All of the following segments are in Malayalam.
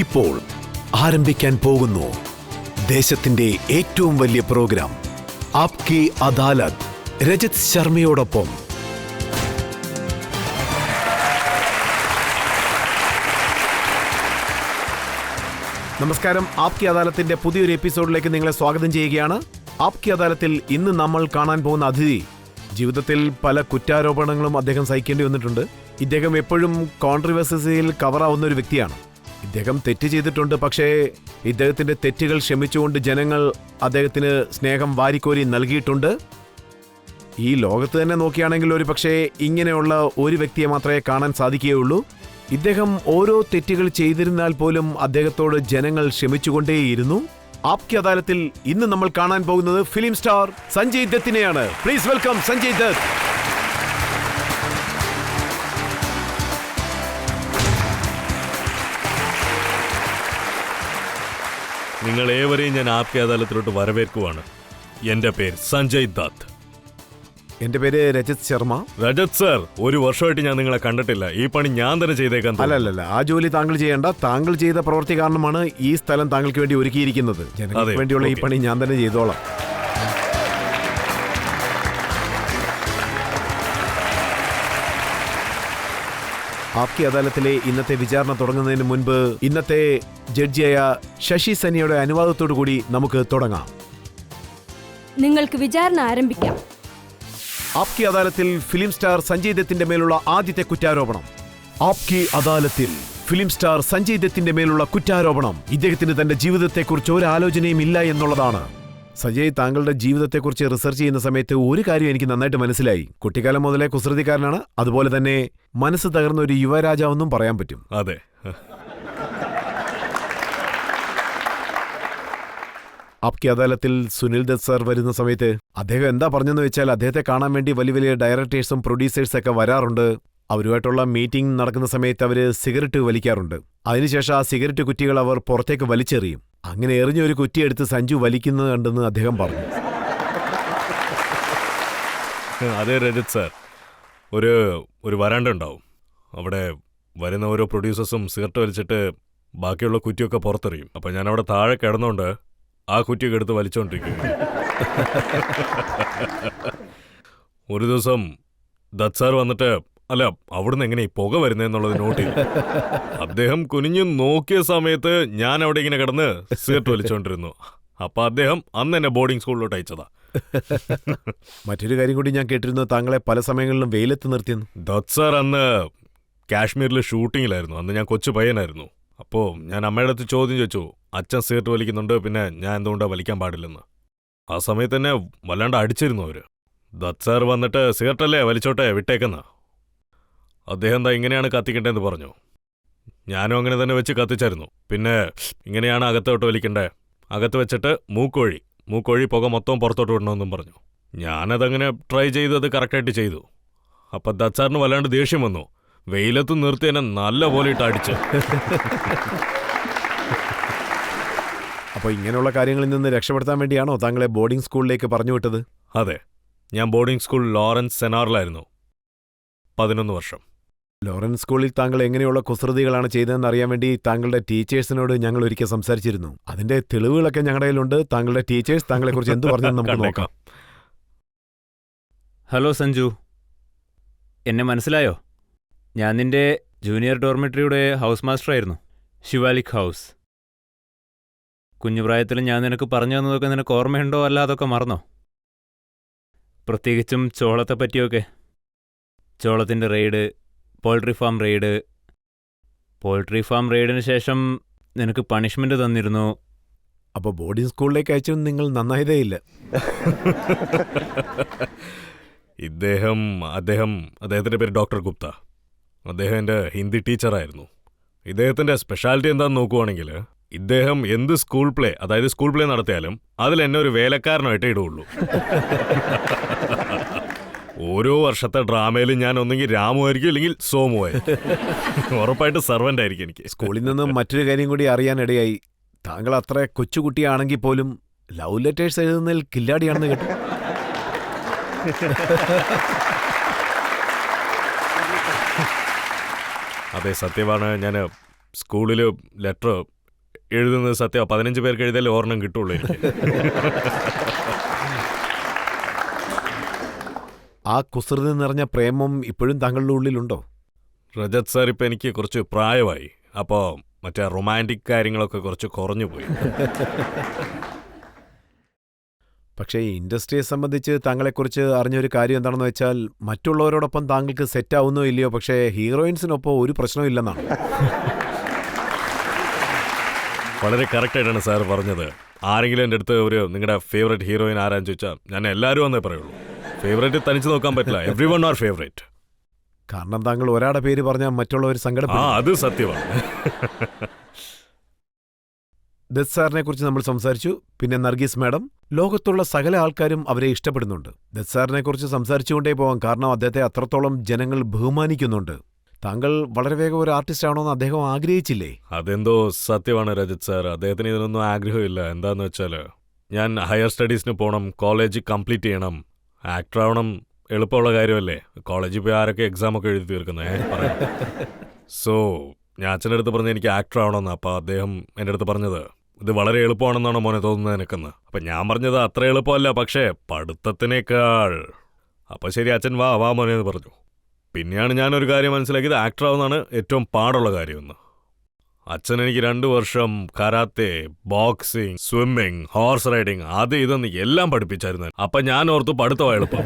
ഇപ്പോൾ ആരംഭിക്കാൻ പോകുന്നു ദേശത്തിന്റെ ഏറ്റവും വലിയ പ്രോഗ്രാം ആപ്കി അദാലത്ത്. രജത് ശർമ്മയോടൊപ്പം നമസ്കാരം. ആപ്കി അദാലത്തിന്റെ പുതിയൊരു എപ്പിസോഡിലേക്ക് നിങ്ങളെ സ്വാഗതം ചെയ്യുകയാണ്. ആപ്കി അദാലത്തിൽ ഇന്ന് നമ്മൾ കാണാൻ പോകുന്ന അതിഥി ജീവിതത്തിൽ പല കുറ്റാരോപണങ്ങളും അദ്ദേഹം സഹിക്കേണ്ടി വന്നിട്ടുണ്ട്. ഇദ്ദേഹം എപ്പോഴും കോൺട്രവേഴ്സിയിൽ കവറാവുന്ന ഒരു വ്യക്തിയാണ്. ഇദ്ദേഹം തെറ്റ് ചെയ്തിട്ടുണ്ട്, പക്ഷേ ഇദ്ദേഹത്തിന്റെ തെറ്റുകൾ ക്ഷമിച്ചുകൊണ്ട് ജനങ്ങൾ അദ്ദേഹത്തിന് സ്നേഹം വാരിക്കോരി നൽകിയിട്ടുണ്ട്. ഈ ലോകത്ത് തന്നെ നോക്കുകയാണെങ്കിൽ ഒരു പക്ഷേ ഇങ്ങനെയുള്ള ഒരു വ്യക്തിയെ മാത്രമേ കാണാൻ സാധിക്കുകയുള്ളൂ. ഇദ്ദേഹം ഓരോ തെറ്റുകൾ ചെയ്തിരുന്നാൽ പോലും അദ്ദേഹത്തോട് ജനങ്ങൾ ക്ഷമിച്ചുകൊണ്ടേയിരുന്നു. ആപ്കി അദാലത്തിൽ ഇന്ന് നമ്മൾ കാണാൻ പോകുന്നത് ഫിലിം സ്റ്റാർ സഞ്ജയ് ദത്തിനെയാണ്. Please welcome Sanjay Dutt. നിങ്ങൾ ഏവരെയും ഞാൻ ആപ്കി അദാലത്തിലോട്ട് വരവേൽക്കുവാണ്. എന്റെ പേര് സഞ്ജയ് ദത്ത്. എന്റെ പേര് രജത് ശർമ്മ. രജത് സർ, ഒരു വർഷമായിട്ട് ഞാൻ നിങ്ങളെ കണ്ടിട്ടില്ല. ഈ പണി ഞാൻ തന്നെ ചെയ്തേക്കാൻ. അല്ലല്ല, ആ ജോലി താങ്കൾ ചെയ്യേണ്ട. താങ്കൾ ചെയ്ത പ്രവൃത്തി കാരണമാണ് ഈ സ്ഥലം താങ്കൾക്ക് വേണ്ടി ഒരുക്കിയിരിക്കുന്നത്. ജനങ്ങൾക്ക് വേണ്ടിയുള്ള ഈ പണി ഞാൻ തന്നെ ചെയ്തോളാം. ആപ്കി അദാലത്തിലെ ഇന്നത്തെ വിചാരണ തുടങ്ങുന്നതിന് മുൻപ് ഇന്നത്തെ ജഡ്ജിയായ ശശി സനിയുടെ അനുവാദത്തോടു കൂടി നമുക്ക് തുടങ്ങാം. നിങ്ങൾക്ക് വിചാരണ ആരംഭിക്കാം. ആപ്കി അദാലത്തിൽ ഫിലിം സ്റ്റാർ സഞ്ജയ് ദത്തിന്റെ മേലുള്ള ആദ്യത്തെ കുറ്റാരോപണം. ആപ്കി അദാലത്തിൽ ഫിലിം സ്റ്റാർ സഞ്ജയ് ദത്തിന്റെ മേലുള്ള കുറ്റാരോപണം ഇദ്ദേഹത്തിന് തന്റെ ജീവിതത്തെക്കുറിച്ച് ഒരു ആലോചനയും ഇല്ല എന്നുള്ളതാണ്. സഞ്ജയ്, താങ്കളുടെ ജീവിതത്തെക്കുറിച്ച് റിസർച്ച് ചെയ്യുന്ന സമയത്ത് ഒരു കാര്യം എനിക്ക് നന്നായിട്ട് മനസ്സിലായി. കുട്ടിക്കാലം മുതലേ കുസൃതിക്കാരനാണ്. അതുപോലെ തന്നെ മനസ്സ് തകർന്ന ഒരു യുവരാജാവെന്നും പറയാൻ പറ്റും. അതെ. ആപ്കി അദാലത്തിൽ സുനിൽ ദത്ത് സാർ വരുന്ന സമയത്ത് അദ്ദേഹം എന്താ പറഞ്ഞെന്ന് വെച്ചാൽ, അദ്ദേഹത്തെ കാണാൻ വേണ്ടി വലിയ വലിയ ഡയറക്ടേഴ്സും പ്രൊഡ്യൂസേഴ്സൊക്കെ വരാറുണ്ട്. അവരുമായിട്ടുള്ള മീറ്റിംഗ് നടക്കുന്ന സമയത്ത് അവർ സിഗരറ്റ് വലിക്കാറുണ്ട്. അതിനുശേഷം ആ സിഗരറ്റ് കുറ്റികൾ അവർ പുറത്തേക്ക് വലിച്ചെറിയും. അങ്ങനെ എറിഞ്ഞൊരു കുറ്റിയെടുത്ത് സഞ്ജു വലിക്കുന്നത് കണ്ടെന്ന് അദ്ദേഹം പറഞ്ഞു. അതെ രജത് സാർ, ഒരു വരാണ്ട ഉണ്ടാവും. അവിടെ വരുന്ന ഓരോ പ്രൊഡ്യൂസേഴ്സും സിഗരറ്റ് വലിച്ചിട്ട് ബാക്കിയുള്ള കുറ്റിയൊക്കെ പുറത്തെറിയും. അപ്പം ഞാൻ അവിടെ താഴെ കിടന്നുകൊണ്ട് ആ കുറ്റിയൊക്കെ എടുത്ത് വലിച്ചോണ്ടിരിക്കും. ഒരു ദിവസം ദത്ത് സാർ വന്നിട്ട്, അല്ല, അവിടുന്ന് എങ്ങനെ ഈ പുക വരുന്നതെന്നുള്ളത് നോട്ട് ചെയ്തു. അദ്ദേഹം കുനിഞ്ഞു നോക്കിയ സമയത്ത് ഞാൻ അവിടെ ഇങ്ങനെ കിടന്ന് സിഗരറ്റ് വലിച്ചോണ്ടിരുന്നു. അപ്പൊ അദ്ദേഹം അന്ന് എന്നെ ബോർഡിംഗ് സ്കൂളിലോട്ട് അയച്ചതാ. മറ്റൊരു കാര്യം കൂടി ഞാൻ കേട്ടിരുന്നു, താങ്കളെ പല സമയങ്ങളിലും വെയിലത്ത് നിർത്തിയെന്ന്. ദത്ത് സാർ അന്ന് കാശ്മീരിൽ ഷൂട്ടിങ്ങിലായിരുന്നു. അന്ന് ഞാൻ കൊച്ചു പയ്യനായിരുന്നു. അപ്പോൾ ഞാൻ അമ്മയുടെ അടുത്ത് ചോദ്യം ചോദിച്ചു, അച്ഛൻ സിഗരറ്റ് വലിക്കുന്നുണ്ട്, പിന്നെ ഞാൻ എന്തുകൊണ്ടാണ് വലിക്കാൻ പാടില്ലെന്ന്. ആ സമയത്ത് തന്നെ വല്ലാണ്ട് അടിച്ചിരുന്നു അവര്. ദത്ത് സാർ വന്നിട്ട്, സിഗരറ്റല്ലേ വലിച്ചോട്ടെ, വിട്ടേക്കെന്ന്. അദ്ദേഹം എന്താ ഇങ്ങനെയാണ് കത്തിക്കേണ്ടതെന്ന് പറഞ്ഞു. ഞാനും അങ്ങനെ തന്നെ വെച്ച് കത്തിച്ചായിരുന്നു. പിന്നെ ഇങ്ങനെയാണ് അകത്തോട്ട് വലിക്കണ്ടേ, അകത്ത് വെച്ചിട്ട് മൂക്കൊഴി പുക മൊത്തം പുറത്തോട്ട് വിടണമെന്നും പറഞ്ഞു. ഞാനതങ്ങനെ ട്രൈ ചെയ്തു, അത് കറക്റ്റായിട്ട് ചെയ്തു. അപ്പം ദത്ത് സാറിന് വല്ലാണ്ട് ദേഷ്യം വന്നു. വെയിലത്ത് നിർത്തി എന്നെ നല്ല പോലെ ഇട്ട് അടിച്ച്. അപ്പോൾ ഇങ്ങനെയുള്ള കാര്യങ്ങളിൽ നിന്ന് രക്ഷപ്പെടുത്താൻ വേണ്ടിയാണോ താങ്കളെ ബോർഡിംഗ് സ്കൂളിലേക്ക് പറഞ്ഞു വിട്ടത്? അതെ, ഞാൻ ബോർഡിംഗ് സ്കൂൾ ലോറൻസ് സെനാറിലായിരുന്നു 11 വർഷം. ലോറൻസ് സ്കൂളിൽ താങ്കൾ എങ്ങനെയുള്ള കുസൃതികളാണ് ചെയ്തതെന്ന് അറിയാൻ വേണ്ടി താങ്കളുടെ ടീച്ചേഴ്സിനോട് ഞങ്ങൾ ഒരിക്കൽ സംസാരിച്ചിരുന്നു. അതിന്റെ തെളിവുകളൊക്കെ ഞങ്ങളുടെ കയ്യിലുണ്ട്. താങ്കളുടെ ടീച്ചേഴ്സ് താങ്കളെക്കുറിച്ച് എന്ത് പറഞ്ഞെന്ന് നമുക്ക് നോക്കാം. ഹലോ സഞ്ജു, എന്നെ മനസ്സിലായോ? ഞാൻ നിന്റെ ജൂനിയർ ഡോർമെട്രിയുടെ ഹൗസ് മാസ്റ്ററായിരുന്നു, ശിവാലിക് ഹൗസ്. കുഞ്ഞുപ്രായത്തിൽ ഞാൻ നിനക്ക് പറഞ്ഞു തന്നതൊക്കെ നിനക്ക് ഓർമ്മയുണ്ടോ, അല്ല അതൊക്കെ മറന്നോ? പ്രത്യേകിച്ചും ചോളത്തെ പറ്റിയൊക്കെ. ചോളത്തിൻ്റെ റെയ്ഡ്, പോൾട്രി ഫാം റെയ്ഡിന് ശേഷം നിനക്ക് പണിഷ്മെൻ്റ് തന്നിരുന്നു. അപ്പോൾ ബോർഡിംഗ് സ്കൂളിലേക്ക് അയച്ചൊന്നും നിങ്ങൾ നന്നായതേയില്ല. അദ്ദേഹത്തിൻ്റെ പേര് ഡോക്ടർ ഗുപ്ത. അദ്ദേഹം എൻ്റെ ഹിന്ദി ടീച്ചറായിരുന്നു. ഇദ്ദേഹത്തിൻ്റെ സ്പെഷ്യാലിറ്റി എന്താണെന്ന് നോക്കുവാണെങ്കിൽ, ഇദ്ദേഹം എന്ത് സ്കൂൾ പ്ലേ നടത്തിയാലും അതിൽ എന്നെ ഒരു വേലക്കാരനായിട്ടേ ഇടുള്ളൂ. ഓരോ വർഷത്തെ ഡ്രാമയിലും ഞാൻ ഒന്നെങ്കിൽ രാമുമായിരിക്കും, ഇല്ലെങ്കിൽ സോമുമായിരിക്കും. ഉറപ്പായിട്ട് സർവൻ്റ് ആയിരിക്കും എനിക്ക്. സ്കൂളിൽ നിന്നും മറ്റൊരു കാര്യം കൂടി അറിയാനിടയായി. താങ്കൾ അത്ര കൊച്ചുകുട്ടിയാണെങ്കിൽ പോലും ലവ് ലെറ്റേഴ്സ് എഴുതുന്നതിൽ കില്ലാടിയാണെന്ന് കേട്ടു. അതെ, സത്യമാണ്. ഞാൻ സ്കൂളിൽ ലെറ്റർ എഴുതുന്നത് സത്യം 15 പേർക്ക് എഴുതിയാലേ ഓർണം കിട്ടുള്ളൂ എനിക്ക്. ആ കുസൃതി നിറഞ്ഞ പ്രേമം ഇപ്പോഴും താങ്കളുടെ ഉള്ളിലുണ്ടോ? രജത് സാർ ഇപ്പം എനിക്ക് കുറച്ച് പ്രായമായി, അപ്പോൾ മറ്റേ റൊമാൻറ്റിക് കാര്യങ്ങളൊക്കെ കുറച്ച് കുറഞ്ഞു പോയി. പക്ഷേ ഇൻഡസ്ട്രിയെ സംബന്ധിച്ച് താങ്കളെക്കുറിച്ച് അറിഞ്ഞൊരു കാര്യം എന്താണെന്ന് വെച്ചാൽ മറ്റുള്ളവരോടൊപ്പം താങ്കൾക്ക് സെറ്റ് ആവുന്നോ ഇല്ലയോ, പക്ഷേ ഹീറോയിൻസിനൊപ്പം ഒരു പ്രശ്നവും ഇല്ലെന്നാണ്. വളരെ കറക്റ്റായിട്ടാണ് സാർ പറഞ്ഞത്. ആരെങ്കിലും എൻ്റെ അടുത്ത് നിങ്ങളുടെ ഫേവറേറ്റ് ഹീറോയിൻ ആരാന്ന് ചോദിച്ചാൽ ഞാൻ എല്ലാവരും വന്നേ പറയുള്ളൂ. ഫേവറേറ്റ് തനിച്ച് നോക്കാൻ പറ്റില്ല, എവ്രി വൺ ആർ ഫേവറേറ്റ്. കാരണം താങ്കൾ ഒരാളുടെ പേര് പറഞ്ഞാൽ മറ്റുള്ളവർ സങ്കടപ്പെടും. അത് സത്യമാണ്. ദത്ത് സാറിനെ കുറിച്ച് നമ്മൾ സംസാരിച്ചു. പിന്നെ നർഗീസ് മാഡം, ലോകത്തുള്ള സകല ആൾക്കാരും അവരെ ഇഷ്ടപ്പെടുന്നുണ്ട്. ദത്ത് സാറിനെ കുറിച്ച് സംസാരിച്ചുകൊണ്ടേ പോവാം, കാരണം അദ്ദേഹത്തെ അത്രത്തോളം ജനങ്ങൾ ബഹുമാനിക്കുന്നുണ്ട്. താങ്കൾ വളരെ വേഗം ഒരു ആർട്ടിസ്റ്റ് ആണോന്ന് അദ്ദേഹം ആഗ്രഹിച്ചില്ലേ? അതെന്തോ സത്യമാണ് രജത് സാർ. അദ്ദേഹത്തിന് ഇതിനൊന്നും ആഗ്രഹമില്ല. എന്താന്ന് വെച്ചാൽ ഞാൻ ഹയർ സ്റ്റഡീസിന് പോകണം, കോളേജ് കംപ്ലീറ്റ് ചെയ്യണം, ആക്ടർ ആവണം. എളുപ്പമുള്ള കാര്യമല്ലേ, കോളേജിൽ പോയി ആരൊക്കെ എക്സാം ഒക്കെ എഴുതി തീർക്കുന്നേ പറയാം. സോ ഞാൻ അച്ഛൻ്റെ അടുത്ത് പറഞ്ഞ് എനിക്ക് ആക്ടർ ആവണമെന്ന്. അപ്പോൾ അദ്ദേഹം എൻ്റെ അടുത്ത് പറഞ്ഞത് ഇത് വളരെ എളുപ്പമാണെന്നാണോ മോനെ തോന്നുന്നത് എനിക്കെന്ന്. അപ്പം ഞാൻ പറഞ്ഞത് അത്ര എളുപ്പമല്ല, പക്ഷേ പഠിത്തത്തിനേക്കാൾ. അപ്പോൾ ശരി അച്ഛൻ വാ മോനെ എന്ന് പറഞ്ഞു. പിന്നെയാണ് ഞാനൊരു കാര്യം മനസ്സിലാക്കിയത്, ആക്ടർ ആവുന്നതാണ് ഏറ്റവും പാടുള്ള കാര്യമെന്ന്. അച്ഛൻ എനിക്ക് 2 വർഷം karate, boxing, swimming, horse riding, അത് ഇതെന്ന് എല്ലാം പഠിപ്പിച്ചായിരുന്നു. അപ്പൊ ഞാൻ ഓർത്തു പഠിത്തമാണ് എളുപ്പം.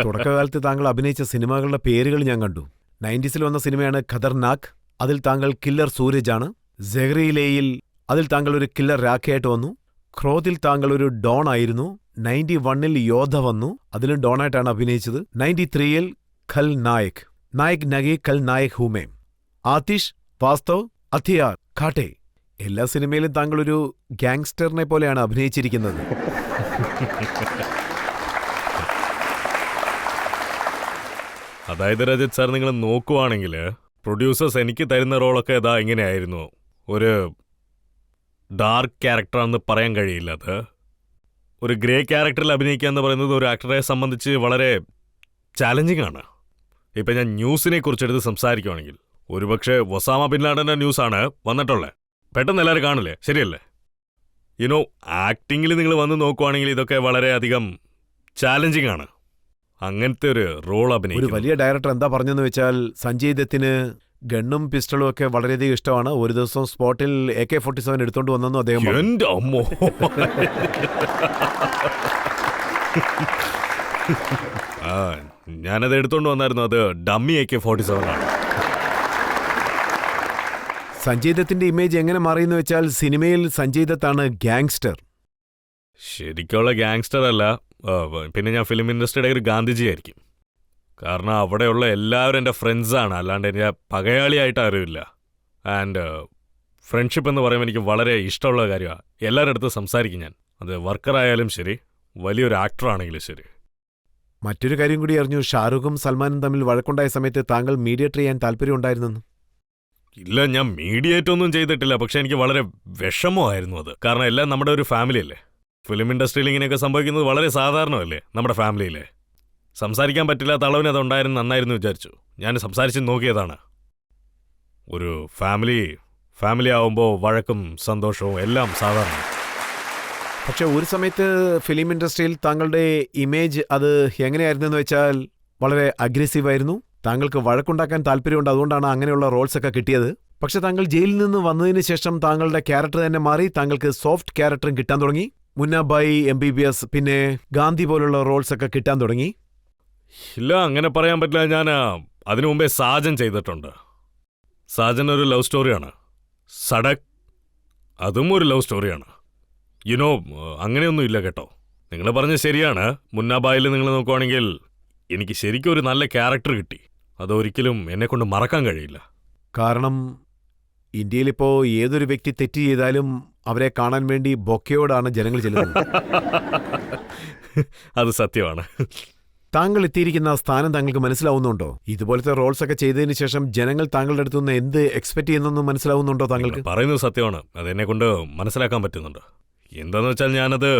തുടക്കകാലത്ത് താങ്കൾ അഭിനയിച്ച സിനിമകളുടെ പേരുകൾ ഞാൻ കണ്ടു. 90s വന്ന സിനിമയാണ് ഖതർനാക്ക്, അതിൽ താങ്കൾ കില്ലർ സൂരജാണ്. സെഹ്റിയിലെയിൽ അതിൽ താങ്കൾ ഒരു കില്ലർ രാഖയായിട്ട് വന്നു. ക്രോത്തിൽ താങ്കൾ ഒരു ഡോൺ ആയിരുന്നു. 91 യോധ വന്നു, അതിലും ഡോണായിട്ടാണ് അഭിനയിച്ചത്. 93 ഖൽ നായക്, നായക് നഗി ഖൽ നായക് ഹൂമേ, ആതിഷ്, വാസ്തവ്, ഹഥിയാർ, ഖാട്ടെ. എല്ലാ സിനിമയിലും താങ്കൾ ഒരു ഗാങ്സ്റ്ററിനെ പോലെയാണ് അഭിനയിച്ചിരിക്കുന്നത്. അതായത് രജത് സാർ, നിങ്ങൾ നോക്കുവാണെങ്കിൽ പ്രൊഡ്യൂസേഴ്സ് എനിക്ക് തരുന്ന റോളൊക്കെ ഇതാ ഇങ്ങനെയായിരുന്നു. ഒരു ഡാർക്ക് ക്യാരക്ടറാണെന്ന് പറയാൻ കഴിയില്ല. അത് ഒരു ഗ്രേ ക്യാരക്ടറിൽ അഭിനയിക്കുക എന്ന് പറയുന്നത് ഒരു ആക്ടറെ സംബന്ധിച്ച് വളരെ ചാലഞ്ചിങ് ആണ്. ഇപ്പം ഞാൻ ന്യൂസിനെ കുറിച്ചെടുത്ത് സംസാരിക്കുകയാണെങ്കിൽ, ഒരുപക്ഷെ ഒസാമ ബിൻ ലാഡന്റെ ന്യൂസാണ് വന്നിട്ടുള്ളത്, പെട്ടെന്ന് എല്ലാവരും കാണില്ലേ, ശരിയല്ലേ? യുനോ, ആക്ടിങ്ങിൽ നിങ്ങൾ വന്ന് നോക്കുവാണെങ്കിൽ ഇതൊക്കെ വളരെയധികം ചാലഞ്ചിങ് ആണ്. അങ്ങനത്തെ ഒരു റോൾ ഒരു അഭിനയിക്കും. വലിയ ഡയറക്ടർ എന്താ പറഞ്ഞെന്ന് വെച്ചാൽ, സഞ്ജയ് ദത്തിന് ഗണ്ണും പിസ്റ്റളും ഒക്കെ വളരെയധികം ഇഷ്ടമാണ്. ഒരു ദിവസം സ്പോട്ടിൽ AK-47 എടുത്തോണ്ട് വന്നെന്നും അദ്ദേഹം പറഞ്ഞു. എന്റെ അമ്മോ, ഞാനത് എടുത്തോണ്ട് വന്നായിരുന്നു. അത് ഡമ്മി AK-47 ആണ്. സഞ്ജയ് ദത്തിന്റെ ഇമേജ് എങ്ങനെ മാറിയെന്ന് വെച്ചാൽ, സിനിമയിൽ സഞ്ജയ് ദത്താണ് ഗാങ്സ്റ്റർ. ശരിക്കുള്ള ഗാങ്സ്റ്റർ അല്ല. പിന്നെ ഞാൻ ഫിലിം ഇൻഡസ്ട്രിയുടെ ഒരു ഗാന്ധിജി ആയിരിക്കും. കാരണം അവിടെയുള്ള എല്ലാവരും എൻ്റെ ഫ്രണ്ട്സാണ്, അല്ലാണ്ട് എൻ്റെ പകയാളിയായിട്ട് അറിയില്ല. ആൻഡ് ഫ്രണ്ട്ഷിപ്പ് എന്ന് പറയുമ്പോൾ എനിക്ക് വളരെ ഇഷ്ടമുള്ള കാര്യമാണ്. എല്ലാവരുടെ അടുത്ത് സംസാരിക്കും ഞാൻ, അത് വർക്കറായാലും ശരി, വലിയൊരു ആക്ടറാണെങ്കിലും ശരി. മറ്റൊരു കാര്യം കൂടി അറിഞ്ഞു, ഷാരൂഖും സൽമാനും തമ്മിൽ വഴക്കുണ്ടായ സമയത്ത് താങ്കൾ മീഡിയേറ്റർ ചെയ്യാൻ താല്പര്യമുണ്ടായിരുന്നെന്ന്. ഇല്ല, ഞാൻ മീഡിയേറ്റ് ഒന്നും ചെയ്തിട്ടില്ല. പക്ഷെ എനിക്ക് വളരെ വിഷമമായിരുന്നു അത്. കാരണം എല്ലാം നമ്മുടെ ഒരു ഫാമിലി അല്ലേ. ഫിലിം ഇൻഡസ്ട്രിയിൽ ഇങ്ങനെയൊക്കെ സംഭവിക്കുന്നത് വളരെ സാധാരണമല്ലേ നമ്മുടെ ഫാമിലിയിലെ. സംസാരിക്കാൻ പറ്റില്ലാത്ത അളവിന് അതുണ്ടായിരുന്നു, നന്നായിരുന്നു വിചാരിച്ചു. ഞാൻ സംസാരിച്ച് നോക്കിയതാണ്. ഒരു ഫാമിലി ആവുമ്പോൾ വഴക്കും സന്തോഷവും എല്ലാം സാധാരണ. പക്ഷെ ഒരു സമയത്ത് ഫിലിം ഇൻഡസ്ട്രിയിൽ താങ്കളുടെ ഇമേജ് അത് എങ്ങനെയായിരുന്നെന്ന് വെച്ചാൽ വളരെ അഗ്രസീവായിരുന്നു. താങ്കൾക്ക് വഴക്കുണ്ടാക്കാൻ താല്പര്യമുണ്ട്, അതുകൊണ്ടാണ് അങ്ങനെയുള്ള റോൾസ് ഒക്കെ കിട്ടിയത്. പക്ഷെ താങ്കൾ ജയിലിൽ നിന്ന് വന്നതിന് ശേഷം താങ്കളുടെ ക്യാരക്ടർ തന്നെ മാറി, താങ്കൾക്ക് സോഫ്റ്റ് ക്യാരക്ടറും കിട്ടാൻ തുടങ്ങി. മുന്നാബായി, MBBS, പിന്നെ ഗാന്ധി പോലുള്ള റോൾസ് ഒക്കെ കിട്ടാൻ തുടങ്ങി. ഇല്ല, അങ്ങനെ പറയാൻ പറ്റില്ല. ഞാൻ അതിനു മുമ്പേ സാജൻ ചെയ്തിട്ടുണ്ട്. സാജൻ ഒരു ലവ് സ്റ്റോറിയാണ്. സടക്, അതും ഒരു ലവ് സ്റ്റോറിയാണ്. യുനോ, അങ്ങനെയൊന്നും ഇല്ല കേട്ടോ. നിങ്ങൾ പറഞ്ഞ ശരിയാണ്. മുന്നാബായിൽ നിങ്ങൾ നോക്കുവാണെങ്കിൽ എനിക്ക് ശരിക്കും ഒരു നല്ല ക്യാരക്ടർ കിട്ടി. അതൊരിക്കലും എന്നെക്കൊണ്ട് മറക്കാൻ കഴിയില്ല. കാരണം ഇന്ത്യയിലിപ്പോ ഏതൊരു വ്യക്തി തെറ്റ് ചെയ്താലും അവരെ കാണാൻ വേണ്ടി ബൊക്കയോടാണ് ജനങ്ങൾ ചെല്ലുന്നത്. അത് സത്യമാണ്. താങ്കൾ എത്തിയിരിക്കുന്ന സ്ഥാനം താങ്കൾക്ക് മനസ്സിലാവുന്നുണ്ടോ? ഇതുപോലത്തെ റോൾസ് ഒക്കെ ചെയ്തതിന് ശേഷം ജനങ്ങൾ താങ്കളുടെ അടുത്തുനിന്ന് എന്ത് എക്സ്പെക്ട് ചെയ്യുന്നെന്ന് മനസ്സിലാവുന്നുണ്ടോ താങ്കൾക്ക്? പറയുന്നത് സത്യമാണ്. അതെന്നെ കൊണ്ട് മനസ്സിലാക്കാൻ പറ്റുന്നുണ്ട്. എന്താന്ന് വെച്ചാൽ ഞാനത്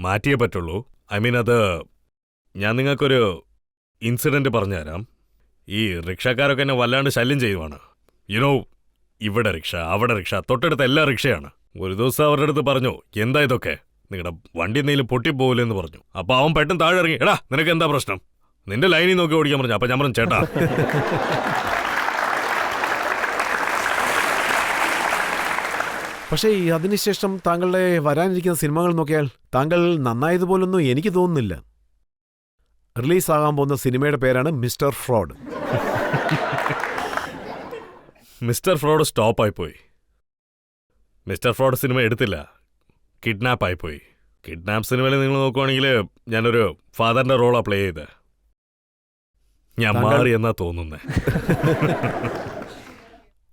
മാറ്റിയേ പറ്റുള്ളൂ. അത് ഞാൻ നിങ്ങൾക്കൊരു ഇൻസിഡന്റ് പറഞ്ഞുതരാം. ഈ റിക്ഷക്കാരൊക്കെ എന്നെ വല്ലാണ്ട് ശല്യം ചെയ്യുവാണ്. യുനോ, ഇവിടെ റിക്ഷ, അവിടെ റിക്ഷ, തൊട്ടടുത്ത എല്ലാ റിക്ഷയാണ്. ഒരു ദിവസം അവരുടെ അടുത്ത് പറഞ്ഞു, എന്താ ഇതൊക്കെ, നിങ്ങളുടെ വണ്ടി എന്തെങ്കിലും പൊട്ടിപ്പോകില്ലെന്ന് പറഞ്ഞു. അപ്പൊ അവൻ പെട്ടെന്ന് താഴെ ഇറങ്ങി, എടാ നിനക്ക് എന്താ പ്രശ്നം, നിന്റെ ലൈനിൽ നോക്കി ഓടിക്കാൻ പറഞ്ഞു. അപ്പൊ ഞാൻ പറഞ്ഞു, ചേട്ടാ പക്ഷേ ഈ അതിനുശേഷം താങ്കളുടെ വരാനിരിക്കുന്ന സിനിമകൾ നോക്കിയാൽ താങ്കൾ നന്നായതുപോലൊന്നും എനിക്ക് തോന്നുന്നില്ല. റിലീസാകാൻ പോകുന്ന സിനിമയുടെ പേരാണ് മിസ്റ്റർ ഫ്രോഡ്. മിസ്റ്റർ ഫ്രോഡ് സ്റ്റോപ്പായിപ്പോയി. മിസ്റ്റർ ഫ്രോഡ് സിനിമ എടുത്തില്ല, കിഡ്നാപ്പ് ആയിപ്പോയി. കിഡ്നാപ്പ് സിനിമയിൽ നിങ്ങൾ നോക്കുവാണെങ്കിൽ ഞാനൊരു ഫാദറിന്റെ റോളാണ് പ്ലേ ചെയ്ത്. ഞാൻ മാറി എന്നാ തോന്നുന്നേ.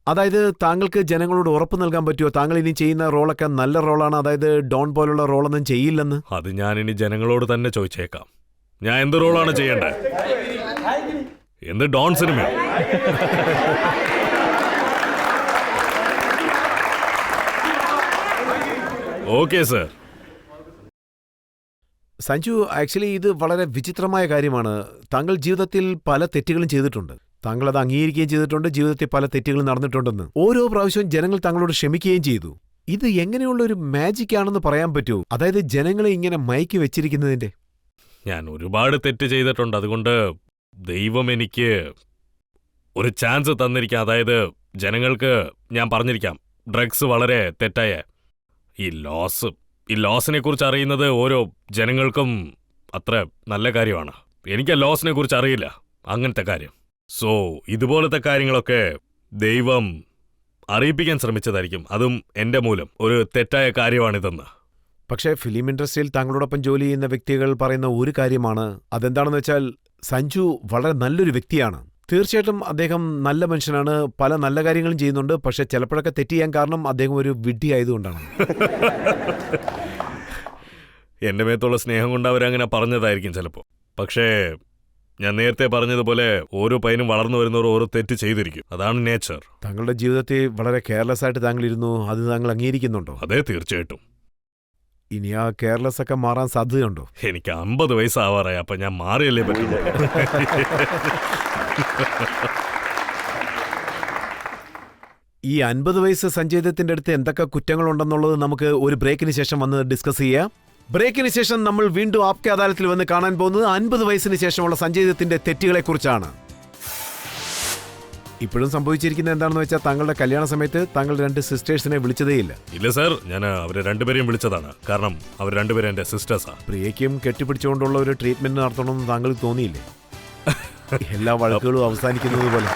അതായത് താങ്കൾക്ക് ജനങ്ങളോട് ഉറപ്പ് നൽകാൻ പറ്റുമോ താങ്കൾ ഇനി ചെയ്യുന്ന റോളൊക്കെ നല്ല റോളാണ്, അതായത് ഡോൺ പോലുള്ള റോളൊന്നും ചെയ്യില്ലെന്ന്? അത് ഞാനിനി ജനങ്ങളോട് തന്നെ ചോദിച്ചേക്കാം. ഞാൻ എന്ത് റോളാണ് ചെയ്യേണ്ടത്? എന്ത് ഡോൺ സിനിമയോ? Okay sir. സഞ്ജു, ആക്ച്വലി ഇത് വളരെ വിചിത്രമായ കാര്യമാണ്. താങ്കൾ ജീവിതത്തിൽ പല തെറ്റുകളും ചെയ്തിട്ടുണ്ട്. താങ്കൾ അത് അംഗീകരിക്കുകയും ചെയ്തിട്ടുണ്ട്. ജീവിതത്തിൽ പല തെറ്റുകളും നടന്നിട്ടുണ്ടെന്ന് ഓരോ പ്രാവശ്യവും ജനങ്ങൾ താങ്കളോട് ക്ഷമിക്കുകയും ചെയ്തു. ഇത് എങ്ങനെയുള്ള ഒരു മാജിക് ആണെന്ന് പറയാൻ പറ്റുമോ? അതായത് ജനങ്ങളെ ഇങ്ങനെ മയക്കി വെച്ചിരിക്കുന്നതിന്റെ. ഞാൻ ഒരുപാട് തെറ്റ് ചെയ്തിട്ടുണ്ട്. അതുകൊണ്ട് ദൈവം എനിക്ക് ഒരു ചാൻസ് തന്നിരിക്കാം. അതായത് ജനങ്ങൾക്ക് ഞാൻ പറഞ്ഞിരിക്കാം, ഡ്രഗ്സ് വളരെ തെറ്റായ ഈ ലോസിനെ കുറിച്ച് അറിയുന്നത് ഓരോ ജനങ്ങൾക്കും അത്ര നല്ല കാര്യമാണ്. എനിക്ക് ആ ലോസിനെ കുറിച്ച് അറിയില്ല, അങ്ങനത്തെ കാര്യം. സോ ഇതുപോലത്തെ കാര്യങ്ങളൊക്കെ ദൈവം അറിയിപ്പിക്കാൻ ശ്രമിച്ചതായിരിക്കും. അതും എന്റെ മൂലം ഒരു തെറ്റായ കാര്യമാണിതെന്ന്. പക്ഷേ ഫിലിം ഇൻഡസ്ട്രിയിൽ താങ്കളോടൊപ്പം ജോലി ചെയ്യുന്ന വ്യക്തികൾ പറയുന്ന ഒരു കാര്യമാണ്, അതെന്താണെന്ന് വെച്ചാൽ സഞ്ജു വളരെ നല്ലൊരു വ്യക്തിയാണ്. തീർച്ചയായിട്ടും അദ്ദേഹം നല്ല മനുഷ്യനാണ്, പല നല്ല കാര്യങ്ങളും ചെയ്യുന്നുണ്ട്. പക്ഷെ ചിലപ്പോഴൊക്കെ തെറ്റ് ചെയ്യാൻ കാരണം അദ്ദേഹം ഒരു വിഡ്ഢി ആയതുകൊണ്ടാണ്. എന്റെ മേത്തുള്ള സ്നേഹം കൊണ്ട് അവരങ്ങനെ പറഞ്ഞതായിരിക്കും ചിലപ്പോൾ. പക്ഷേ ഞാൻ നേരത്തെ പറഞ്ഞതുപോലെ ഓരോ പയ്യനും വളർന്നു വരുന്നവർ ഓരോ തെറ്റ് ചെയ്തിരിക്കും. അതാണ് നേച്ചർ. താങ്കളുടെ ജീവിതത്തിൽ വളരെ കെയർലെസ് ആയിട്ട് താങ്കൾ ഇരുന്നു. അത് താങ്കൾ അംഗീകരിക്കുന്നുണ്ടോ? അതെ, തീർച്ചയായിട്ടും. ഇനി ആ കെയർലെസ് ഒക്കെ മാറാൻ സാധ്യതയുണ്ടോ? എനിക്ക് 50 വയസ്സാവാറായി. അപ്പൊ ഞാൻ മാറിയല്ലേ പറ്റുള്ളൂ. ഈ 50 വയസ്സ് സഞ്ജയ് അടുത്ത് എന്തൊക്കെ കുറ്റങ്ങളുണ്ടെന്നുള്ളത് നമുക്ക് ഒരു ബ്രേക്കിന് ശേഷം വന്ന് ഡിസ്കസ് ചെയ്യാം. ബ്രേക്കിന് ശേഷം നമ്മൾ വീണ്ടും ആപ്കെ അദാലത്തിൽ വന്ന് കാണാൻ പോകുന്നത് 50 വയസ്സിന് ശേഷമുള്ള സഞ്ജയ് ദത്തിന്റെ തെറ്റുകളെക്കുറിച്ചാണ്. ഇപ്പോഴും സംഭവിച്ചിരിക്കുന്നത് എന്താണെന്ന് വെച്ചാൽ താങ്കളുടെ കല്യാണ സമയത്ത് താങ്കൾ 2 സിസ്റ്റേഴ്സിനെ വിളിച്ചതേയില്ല. ഇല്ല സാർ, ഞാൻ അവരെ രണ്ടുപേരെയും വിളിച്ചതാണ്. കാരണം അവർ രണ്ടുപേരും എന്റെ സിസ്റ്റേഴ്സാ. പ്രിയയ്ക്കും കെട്ടിപ്പിടിച്ചുകൊണ്ടുള്ള ഒരു ട്രീറ്റ്മെന്റ് നടത്തണമെന്ന് താങ്കൾക്ക് തോന്നിയില്ലേ? എല്ലാ വഴക്കുകളും അവസാനിക്കുന്നത് പോലെ.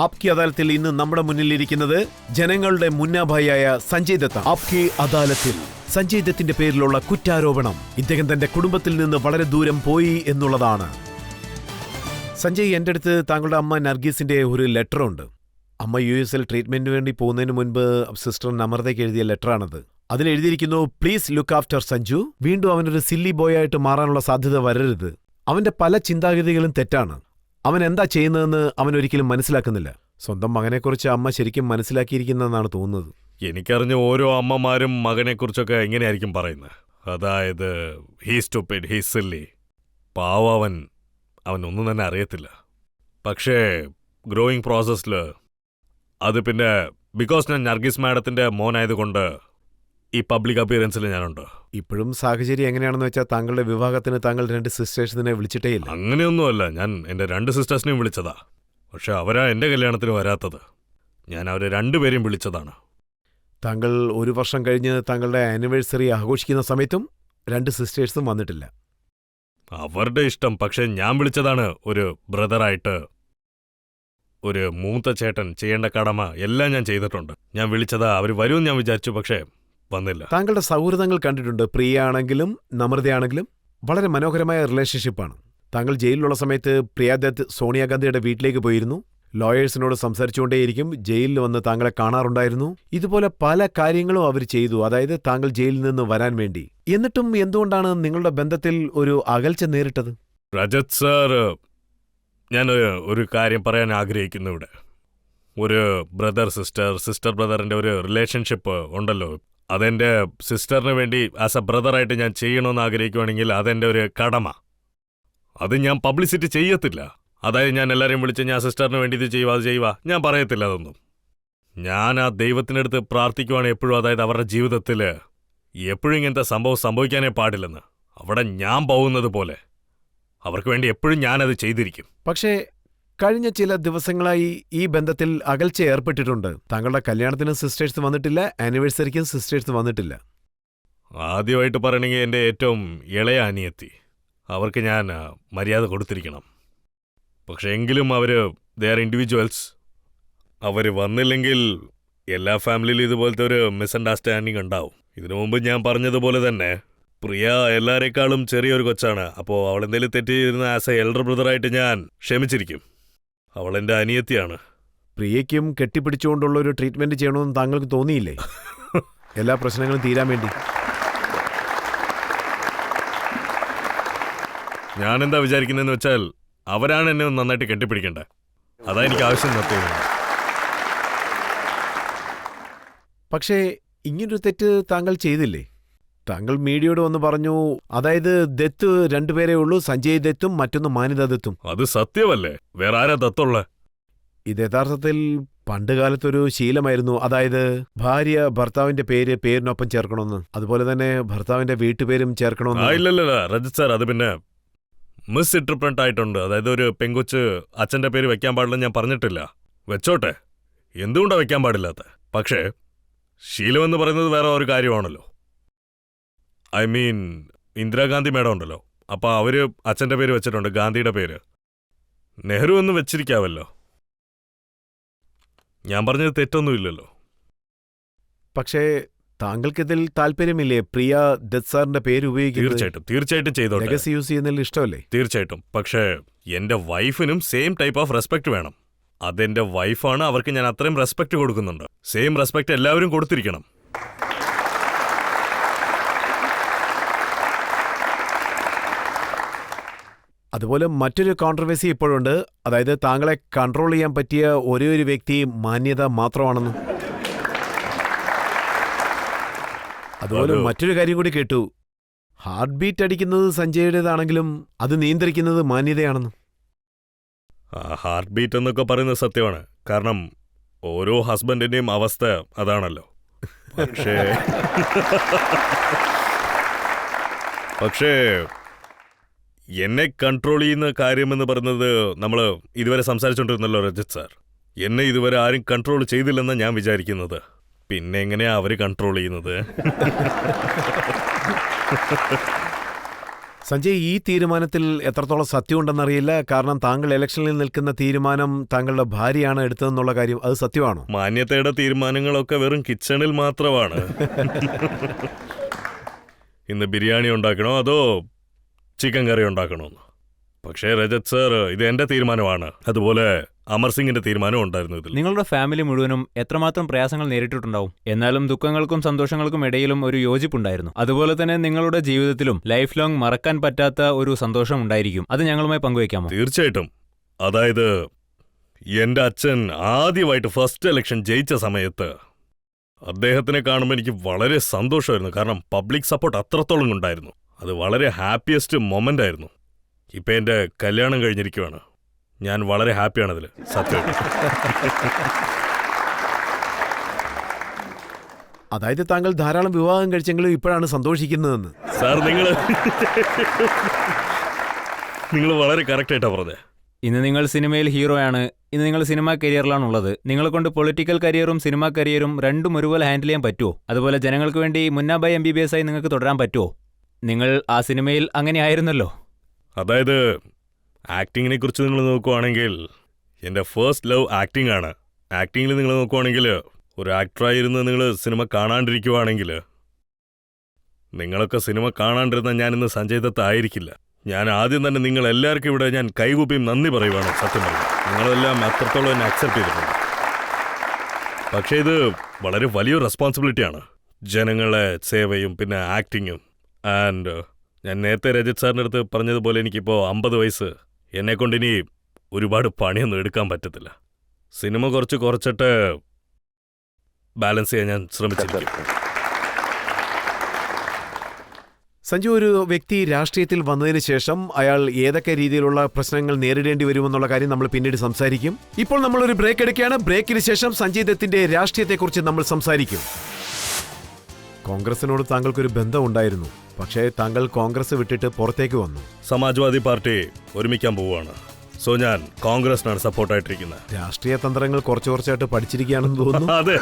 ആപ്കി അദാലത്തിൽ ഇന്ന് നമ്മുടെ മുന്നിലിരിക്കുന്നത് ജനങ്ങളുടെ മുന്നാഭായിയായ സഞ്ജയ് ദത്ത. ആപ്കി അദാലത്തിൽ സഞ്ജയ് ദത്തിന്റെ പേരിലുള്ള കുറ്റാരോപണം ഇദ്ദേഹം തന്റെ കുടുംബത്തിൽ നിന്ന് വളരെ ദൂരം പോയി എന്നുള്ളതാണ്. സഞ്ജയ്, എൻ്റെ അടുത്ത് താങ്കളുടെ അമ്മ നർഗീസിന്റെ ഒരു ലെറ്റർ ഉണ്ട്. അമ്മ US ട്രീറ്റ്മെന്റിന് വേണ്ടി പോകുന്നതിന് മുൻപ് സിസ്റ്റർ നമ്രതയ്ക്ക് എഴുതിയ ലെറ്ററാണത്. അതിൽ എഴുതിയിരിക്കുന്നു, പ്ലീസ് ലുക്ക് ആഫ്റ്റർ സഞ്ജു. വീണ്ടും അവനൊരു സില്ലി ബോയ് ആയിട്ട് മാറാനുള്ള സാധ്യത വരരുത്. അവന്റെ പല ചിന്താഗതികളും തെറ്റാണ്. അവൻ എന്താ ചെയ്യുന്നതെന്ന് അവൻ ഒരിക്കലും മനസ്സിലാക്കുന്നില്ല. സ്വന്തം മകനെക്കുറിച്ച് അമ്മ ശരിക്കും മനസ്സിലാക്കിയിരിക്കുന്നതെന്നാണ് തോന്നുന്നത്. എനിക്കറിഞ്ഞ ഓരോ അമ്മമാരും മകനെക്കുറിച്ചൊക്കെ എങ്ങനെയായിരിക്കും പറയുന്നത്. അതായത് ഹീ സ്റ്റുപ്പിഡ്, ഹീ സില്ലി. പാവൻ അവനൊന്നും തന്നെ അറിയത്തില്ല. പക്ഷേ ഗ്രോയിങ് പ്രോസസ്സിൽ അത് പിന്നെ ബിക്കോസ് ഞാൻ നർഗീസ് മാഡത്തിന്റെ മോനായതുകൊണ്ട് ഈ പബ്ലിക് അപ്പിയറൻസിൽ ഞാനുണ്ട്. ഇപ്പോഴും സാഹചര്യം എങ്ങനെയാണെന്ന് വെച്ചാൽ താങ്കളുടെ വിവാഹത്തിന് താങ്കൾ 2 സിസ്റ്റേഴ്സിനെ വിളിച്ചിട്ടേയില്ല. അങ്ങനെയൊന്നുമല്ല, ഞാൻ എൻ്റെ 2 സിസ്റ്റേഴ്സിനെയും വിളിച്ചതാ. പക്ഷെ അവരാ എൻ്റെ കല്യാണത്തിന് വരാത്തത്. ഞാൻ അവരെ രണ്ടുപേരെയും വിളിച്ചതാണ്. താങ്കൾ 1 വർഷം കഴിഞ്ഞ് താങ്കളുടെ ആനിവേഴ്സറി ആഘോഷിക്കുന്ന സമയത്തും 2 സിസ്റ്റേഴ്സും വന്നിട്ടില്ല. അവരുടെ ഇഷ്ടം. പക്ഷെ ഞാൻ വിളിച്ചതാണ് ഒരു ബ്രദറായിട്ട്. ഒരു മൂത്ത ചേട്ടൻ ചെയ്യേണ്ട കടമ എല്ലാം ഞാൻ ചെയ്തിട്ടുണ്ട്. ഞാൻ വിളിച്ചതാ, അവർ വരുമെന്ന് ഞാൻ വിചാരിച്ചു, പക്ഷേ വന്നില്ല. താങ്കളുടെ സൗഹൃദങ്ങൾ കണ്ടിട്ടുണ്ട്. പ്രിയ ആണെങ്കിലും നമ്രതയാണെങ്കിലും വളരെ മനോഹരമായ റിലേഷൻഷിപ്പാണ്. താങ്കൾ ജയിലിലുള്ള സമയത്ത് പ്രിയ ദത്ത് സോണിയാഗാന്ധിയുടെ വീട്ടിലേക്ക് പോയിരുന്നു. ലോയേഴ്സിനോട് സംസാരിച്ചുകൊണ്ടേയിരിക്കും. ജയിലിൽ വന്ന് താങ്കളെ കാണാറുണ്ടായിരുന്നു. ഇതുപോലെ പല കാര്യങ്ങളും അവർ ചെയ്തു, അതായത് താങ്കൾ ജയിലിൽ നിന്ന് വരാൻ വേണ്ടി. എന്നിട്ടും എന്തുകൊണ്ടാണ് നിങ്ങളുടെ ബന്ധത്തിൽ ഒരു അകൽച്ച നേരിട്ടത്? രജത് സാർ, ഞാൻ ഒരു കാര്യം പറയാൻ ആഗ്രഹിക്കുന്നു ഇവിടെ. ഒരു ബ്രദർ സിസ്റ്റർ, സിസ്റ്റർ ബ്രദറിന്റെ ഒരു റിലേഷൻഷിപ്പ് ഉണ്ടല്ലോ, അതെൻ്റെ സിസ്റ്ററിന് വേണ്ടി ആസ് എ ബ്രദറായിട്ട് ഞാൻ ചെയ്യണമെന്ന് ആഗ്രഹിക്കുവാണെങ്കിൽ അതെൻ്റെ ഒരു കടമ. അത് ഞാൻ പബ്ലിസിറ്റി ചെയ്യത്തില്ല. അതായത് ഞാൻ എല്ലാവരെയും വിളിച്ച് ഞാൻ സിസ്റ്ററിന് വേണ്ടി ഇത് ചെയ്യുക അത് ചെയ്യുക ഞാൻ പറയത്തില്ല അതൊന്നും. ഞാൻ ആ ദൈവത്തിനടുത്ത് പ്രാർത്ഥിക്കുവാണ് എപ്പോഴും, അതായത് അവരുടെ ജീവിതത്തിൽ എപ്പോഴും ഇങ്ങനത്തെ സംഭവം സംഭവിക്കാനേ പാടില്ലെന്ന്. അവിടെ ഞാൻ പോകുന്നത് പോലെ അവർക്ക് വേണ്ടി എപ്പോഴും ഞാനത് ചെയ്തിരിക്കും. പക്ഷേ കഴിഞ്ഞ ചില ദിവസങ്ങളായി ഈ ബന്ധത്തിൽ അകൽച്ച ഏർപ്പെട്ടിട്ടുണ്ട്. താങ്കളുടെ കല്യാണത്തിന് സിസ്റ്റേഴ്സ് വന്നിട്ടില്ല, ആനിവേഴ്സറിക്കും സിസ്റ്റേഴ്സ് വന്നിട്ടില്ല. ആദ്യമായിട്ട് പറയണമെങ്കിൽ എൻ്റെ ഏറ്റവും ഇളയ അനിയത്തി, അവർക്ക് ഞാൻ മര്യാദ കൊടുത്തിരിക്കണം. പക്ഷെ എങ്കിലും ദേ ആർ ഇൻഡിവിജ്വൽസ്. അവർ വന്നില്ലെങ്കിൽ എല്ലാ ഫാമിലിയിലും ഇതുപോലത്തെ ഒരു മിസ്അണ്ടർസ്റ്റാൻഡിങ് ഉണ്ടാവും. ഇതിനു മുമ്പ് ഞാൻ പറഞ്ഞതുപോലെ തന്നെ പ്രിയ എല്ലാവരെക്കാളും ചെറിയൊരു കൊച്ചാണ്. അപ്പോൾ അവൾ എന്തെങ്കിലും തെറ്റ് ചെയ്തിരുന്ന ആസ് എ എൽഡർ ബ്രദറായിട്ട് ഞാൻ ക്ഷമിച്ചിരിക്കും. അവൾ എൻ്റെ അനിയത്തിയാണ്. പ്രിയയ്ക്കും കെട്ടിപ്പിടിച്ചുകൊണ്ടുള്ള ഒരു ട്രീറ്റ്മെന്റ് ചെയ്യണമെന്ന് താങ്കൾക്ക് തോന്നിയില്ലേ? എല്ലാ പ്രശ്നങ്ങളും തീരാൻ വേണ്ടി. ഞാനെന്താ വിചാരിക്കുന്നതെന്ന് വെച്ചാൽ അവരാണ് എന്നെ ഒന്ന് നന്നായിട്ട് കെട്ടിപ്പിടിക്കേണ്ടത്. അതാ എനിക്ക് ആവശ്യം തോന്നുന്നത്. പക്ഷേ ഇങ്ങനൊരു തെറ്റ് താങ്കൾ ചെയ്തില്ലേ? താങ്കൾ മീഡിയയോട് വന്ന് പറഞ്ഞു, അതായത് ദത്ത് രണ്ടുപേരേ ഉള്ളൂ, സഞ്ജയ് ദത്തും മറ്റൊന്ന് മാനിത ദത്തും. അത് സത്യമല്ലേ? വേറെ ആരാ ദത്തുള്ള? ഇത് യഥാർത്ഥത്തിൽ പണ്ടുകാലത്തൊരു ശീലമായിരുന്നു. അതായത് ഭാര്യ ഭർത്താവിന്റെ പേരിനൊപ്പം ചേർക്കണമെന്ന്, അതുപോലെ തന്നെ ഭർത്താവിന്റെ വീട്ടുപേരും ചേർക്കണമെന്ന്. ഇല്ലല്ല രജിത് സാർ, അത് പിന്നെ മിസ് ഇന്റർപ്രന്റ് ആയിട്ടുണ്ട്. അതായത് ഒരു പെങ്കൊച്ച് അച്ഛന്റെ പേര് വെക്കാൻ പാടില്ലെന്ന് ഞാൻ പറഞ്ഞിട്ടില്ല. വെച്ചോട്ടെ, എന്തുകൊണ്ടാ വെക്കാൻ പാടില്ലാത്ത? പക്ഷേ ശീലമെന്ന് പറയുന്നത് വേറെ ഒരു കാര്യമാണല്ലോ. ഐ മീൻ ഇന്ദിരാഗാന്ധി മേഡം ഉണ്ടല്ലോ, അപ്പൊ അവര് അച്ഛന്റെ പേര് വെച്ചിട്ടുണ്ട്, ഗാന്ധിയുടെ പേര്. നെഹ്റു എന്ന് വെച്ചിരിക്കാവല്ലോ. ഞാൻ പറഞ്ഞത് തെറ്റൊന്നുമില്ലല്ലോ. പക്ഷേ താങ്കൾക്കിതിൽ താല്പര്യമില്ലേ പ്രിയ ദത്ത് സാറിന്റെ പേര് ഉപയോഗിക്കുന്നത്? തീർച്ചയായിട്ടും ചെയ്തോട്ടെ. ലെഗസി യൂസ് ചെയ്യുന്നതിൽ ഇഷ്ടമല്ലേ? തീർച്ചയായിട്ടും. പക്ഷേ എന്റെ വൈഫിനും സെയിം ടൈപ്പ് ഓഫ് റെസ്പെക്ട് വേണം. അതെന്റെ വൈഫാണ്, അവർക്ക് ഞാൻ അത്രയും റെസ്പെക്ട് കൊടുക്കുന്നുണ്ട്. സെയിം റെസ്പെക്ട് എല്ലാവരും കൊടുത്തിരിക്കണം. അതുപോലെ മറ്റൊരു കോൺട്രവേഴ്സി ഇപ്പോഴുണ്ട്. അതായത് താങ്കളെ കൺട്രോൾ ചെയ്യാൻ പറ്റിയ ഒരേ ഒരു വ്യക്തി മാന്യത മാത്രമാണെന്ന്. അതുപോലെ മറ്റൊരു കാര്യം കൂടി കേട്ടു, ഹാർട്ട് ബീറ്റ് അടിക്കുന്നത് സഞ്ജയുടേതാണെങ്കിലും അത് നിയന്ത്രിക്കുന്നത് മാന്യതയാണെന്ന്. ഹാർട്ട് ബീറ്റ് എന്നൊക്കെ പറയുന്നത് സത്യമാണ്. കാരണം ഓരോ ഹസ്ബൻഡിന്റെയും അവസ്ഥ അതാണല്ലോ. പക്ഷേ എന്നെ കൺട്രോൾ ചെയ്യുന്ന കാര്യമെന്ന് പറയുന്നത് നമ്മൾ ഇതുവരെ സംസാരിച്ചുകൊണ്ടിരുന്നല്ലോ രജിത് സാർ. എന്നെ ഇതുവരെ ആരും കൺട്രോൾ ചെയ്തില്ലെന്നാണ് ഞാൻ വിചാരിക്കുന്നത്. പിന്നെ എങ്ങനെയാ അവര് കൺട്രോൾ ചെയ്യുന്നത്? സഞ്ജയ്, ഈ തീരുമാനത്തിൽ എത്രത്തോളം സത്യമുണ്ടെന്നറിയില്ല. കാരണം താങ്കൾ ഇലക്ഷനിൽ നിൽക്കുന്ന തീരുമാനം താങ്കളുടെ ഭാര്യയാണ് എടുത്തതെന്നുള്ള കാര്യം അത് സത്യമാണോ? മാന്യതയുടെ തീരുമാനങ്ങളൊക്കെ വെറും കിച്ചണിൽ മാത്രമാണ്. ഇന്ന് ബിരിയാണി ഉണ്ടാക്കണോ അതോ ചിക്കൻ കറി ഉണ്ടാക്കണമെന്ന്. പക്ഷേ രജത് സർ, ഇത് എന്റെ തീരുമാനമാണ്. അതുപോലെ അമർ സിംഗിന്റെ തീരുമാനം ഉണ്ടായിരുന്നു ഇതിൽ. നിങ്ങളുടെ ഫാമിലി മുഴുവനും എത്രമാത്രം പ്രയാസങ്ങൾ നേരിട്ടിട്ടുണ്ടാവും. എന്നാലും ദുഃഖങ്ങൾക്കും സന്തോഷങ്ങൾക്കും ഇടയിലും ഒരു യോജിപ്പുണ്ടായിരുന്നു. അതുപോലെ തന്നെ നിങ്ങളുടെ ജീവിതത്തിലും ലൈഫ് ലോങ് മറക്കാൻ പറ്റാത്ത ഒരു സന്തോഷം ഉണ്ടായിരിക്കും. അത് ഞങ്ങളുമായി പങ്കുവയ്ക്കാമോ? തീർച്ചയായിട്ടും. അതായത് എന്റെ അച്ഛൻ ആദ്യമായിട്ട് ഫസ്റ്റ് ഇലക്ഷൻ ജയിച്ച സമയത്ത് അദ്ദേഹത്തിനെ കാണുമ്പോൾ എനിക്ക് വളരെ സന്തോഷമായിരുന്നു. കാരണം പബ്ലിക് സപ്പോർട്ട് അത്രത്തോളം ഉണ്ടായിരുന്നു. അത് വളരെ ഹാപ്പിയസ്റ്റ് മൊമെന്റ് ആയിരുന്നു. ഇപ്പം എൻ്റെ കല്യാണം കഴിഞ്ഞിരിക്കുവാണ്. ഞാൻ വളരെ ഹാപ്പിയാണതിൽ, സത്യമായിട്ട്. അതായത് താങ്കൾ ധാരാളം വിവാഹം കഴിച്ചെങ്കിലും ഇപ്പോഴാണ് സന്തോഷിക്കുന്നതെന്ന്. സാർ, നിങ്ങൾ വളരെ കറക്റ്റായിട്ടാണ് പറഞ്ഞത്. ഇന്ന് നിങ്ങൾ സിനിമയിൽ ഹീറോയാണ്. ഇന്ന് നിങ്ങൾ സിനിമാ കരിയറിലാണുള്ളത്. നിങ്ങളെ കൊണ്ട് പൊളിറ്റിക്കൽ കരിയറും സിനിമാ കരിയറും രണ്ടും ഒരുപോലെ ഹാൻഡിൽ ചെയ്യാൻ പറ്റുമോ? അതുപോലെ ജനങ്ങൾക്ക് വേണ്ടി മുന്നാബായ് MBBS ആയി നിങ്ങൾക്ക് തുടരാൻ പറ്റുമോ? നിങ്ങൾ ആ സിനിമയിൽ അങ്ങനെ ആയിരുന്നല്ലോ. അതായത് ആക്ടിങ്ങിനെ കുറിച്ച് നിങ്ങൾ നോക്കുവാണെങ്കിൽ എൻ്റെ ഫസ്റ്റ് ലവ് ആക്ടിംഗ് ആണ്. ആക്ടിങ്ങിൽ നിങ്ങൾ നോക്കുവാണെങ്കിൽ ഒരു ആക്ടറായിരുന്ന് നിങ്ങൾ സിനിമ കാണാണ്ടിരിക്കുവാണെങ്കിൽ, നിങ്ങളൊക്കെ സിനിമ കാണാണ്ടിരുന്ന ഞാനിന്ന് സഞ്ജയ് ദത്ത് ആയിരിക്കില്ല. ഞാൻ ആദ്യം തന്നെ നിങ്ങൾ എല്ലാവർക്കും ഇവിടെ ഞാൻ കൈകൂപ്പിയും നന്ദി പറയുവാണ്. സത്യം പറയുക, നിങ്ങളെല്ലാം അത്രത്തോളം എന്നെ അക്സെപ്റ്റ് ചെയ്തിട്ടുണ്ട്. പക്ഷേ ഇത് വളരെ വലിയൊരു റെസ്പോൺസിബിലിറ്റിയാണ്. ജനങ്ങളെ സേവയും പിന്നെ ആക്ടിങ്ങും. ആൻഡ് ഞാൻ നേരത്തെ രജിത് സാറിൻ്റെ അടുത്ത് പറഞ്ഞതുപോലെ എനിക്കിപ്പോൾ 50 വയസ്സ്. എന്നെക്കൊണ്ട് ഇനി ഒരുപാട് പണിയൊന്നും എടുക്കാൻ പറ്റത്തില്ല. സിനിമ കുറച്ചിട്ട് ബാലൻസ് ചെയ്യാൻ ഞാൻ ശ്രമിച്ചിരിക്കും. സഞ്ജു, ഒരു വ്യക്തി രാഷ്ട്രീയത്തിൽ വന്നതിന് ശേഷം അയാൾ ഏതൊക്കെ രീതിയിലുള്ള പ്രശ്നങ്ങൾ നേരിടേണ്ടി വരുമെന്നുള്ള കാര്യം നമ്മൾ പിന്നീട് സംസാരിക്കും. ഇപ്പോൾ നമ്മൾ ഒരു ബ്രേക്ക് എടുക്കുകയാണ്. ബ്രേക്കിന് ശേഷം സഞ്ജയ് ദത്തിന്റെ രാഷ്ട്രീയത്തെക്കുറിച്ച് നമ്മൾ സംസാരിക്കും. കോൺഗ്രസിനോട് താങ്കൾക്കൊരു ബന്ധമുണ്ടായിരുന്നു, പക്ഷേ താങ്കൾ കോൺഗ്രസ് വിട്ടിട്ട് പുറത്തേക്ക് വന്നു. സമാജ്വാദി പാർട്ടി ഒരുമിക്കാൻ പോവുകയാണ്. സോ ഞാൻ കോൺഗ്രസിനാണ് സപ്പോർട്ടായിട്ടിരിക്കുന്നത്. രാഷ്ട്രീയ തന്ത്രങ്ങൾ കുറച്ചായിട്ട് പഠിച്ചിരിക്കുകയാണെന്ന് തോന്നുന്നു. അതെ.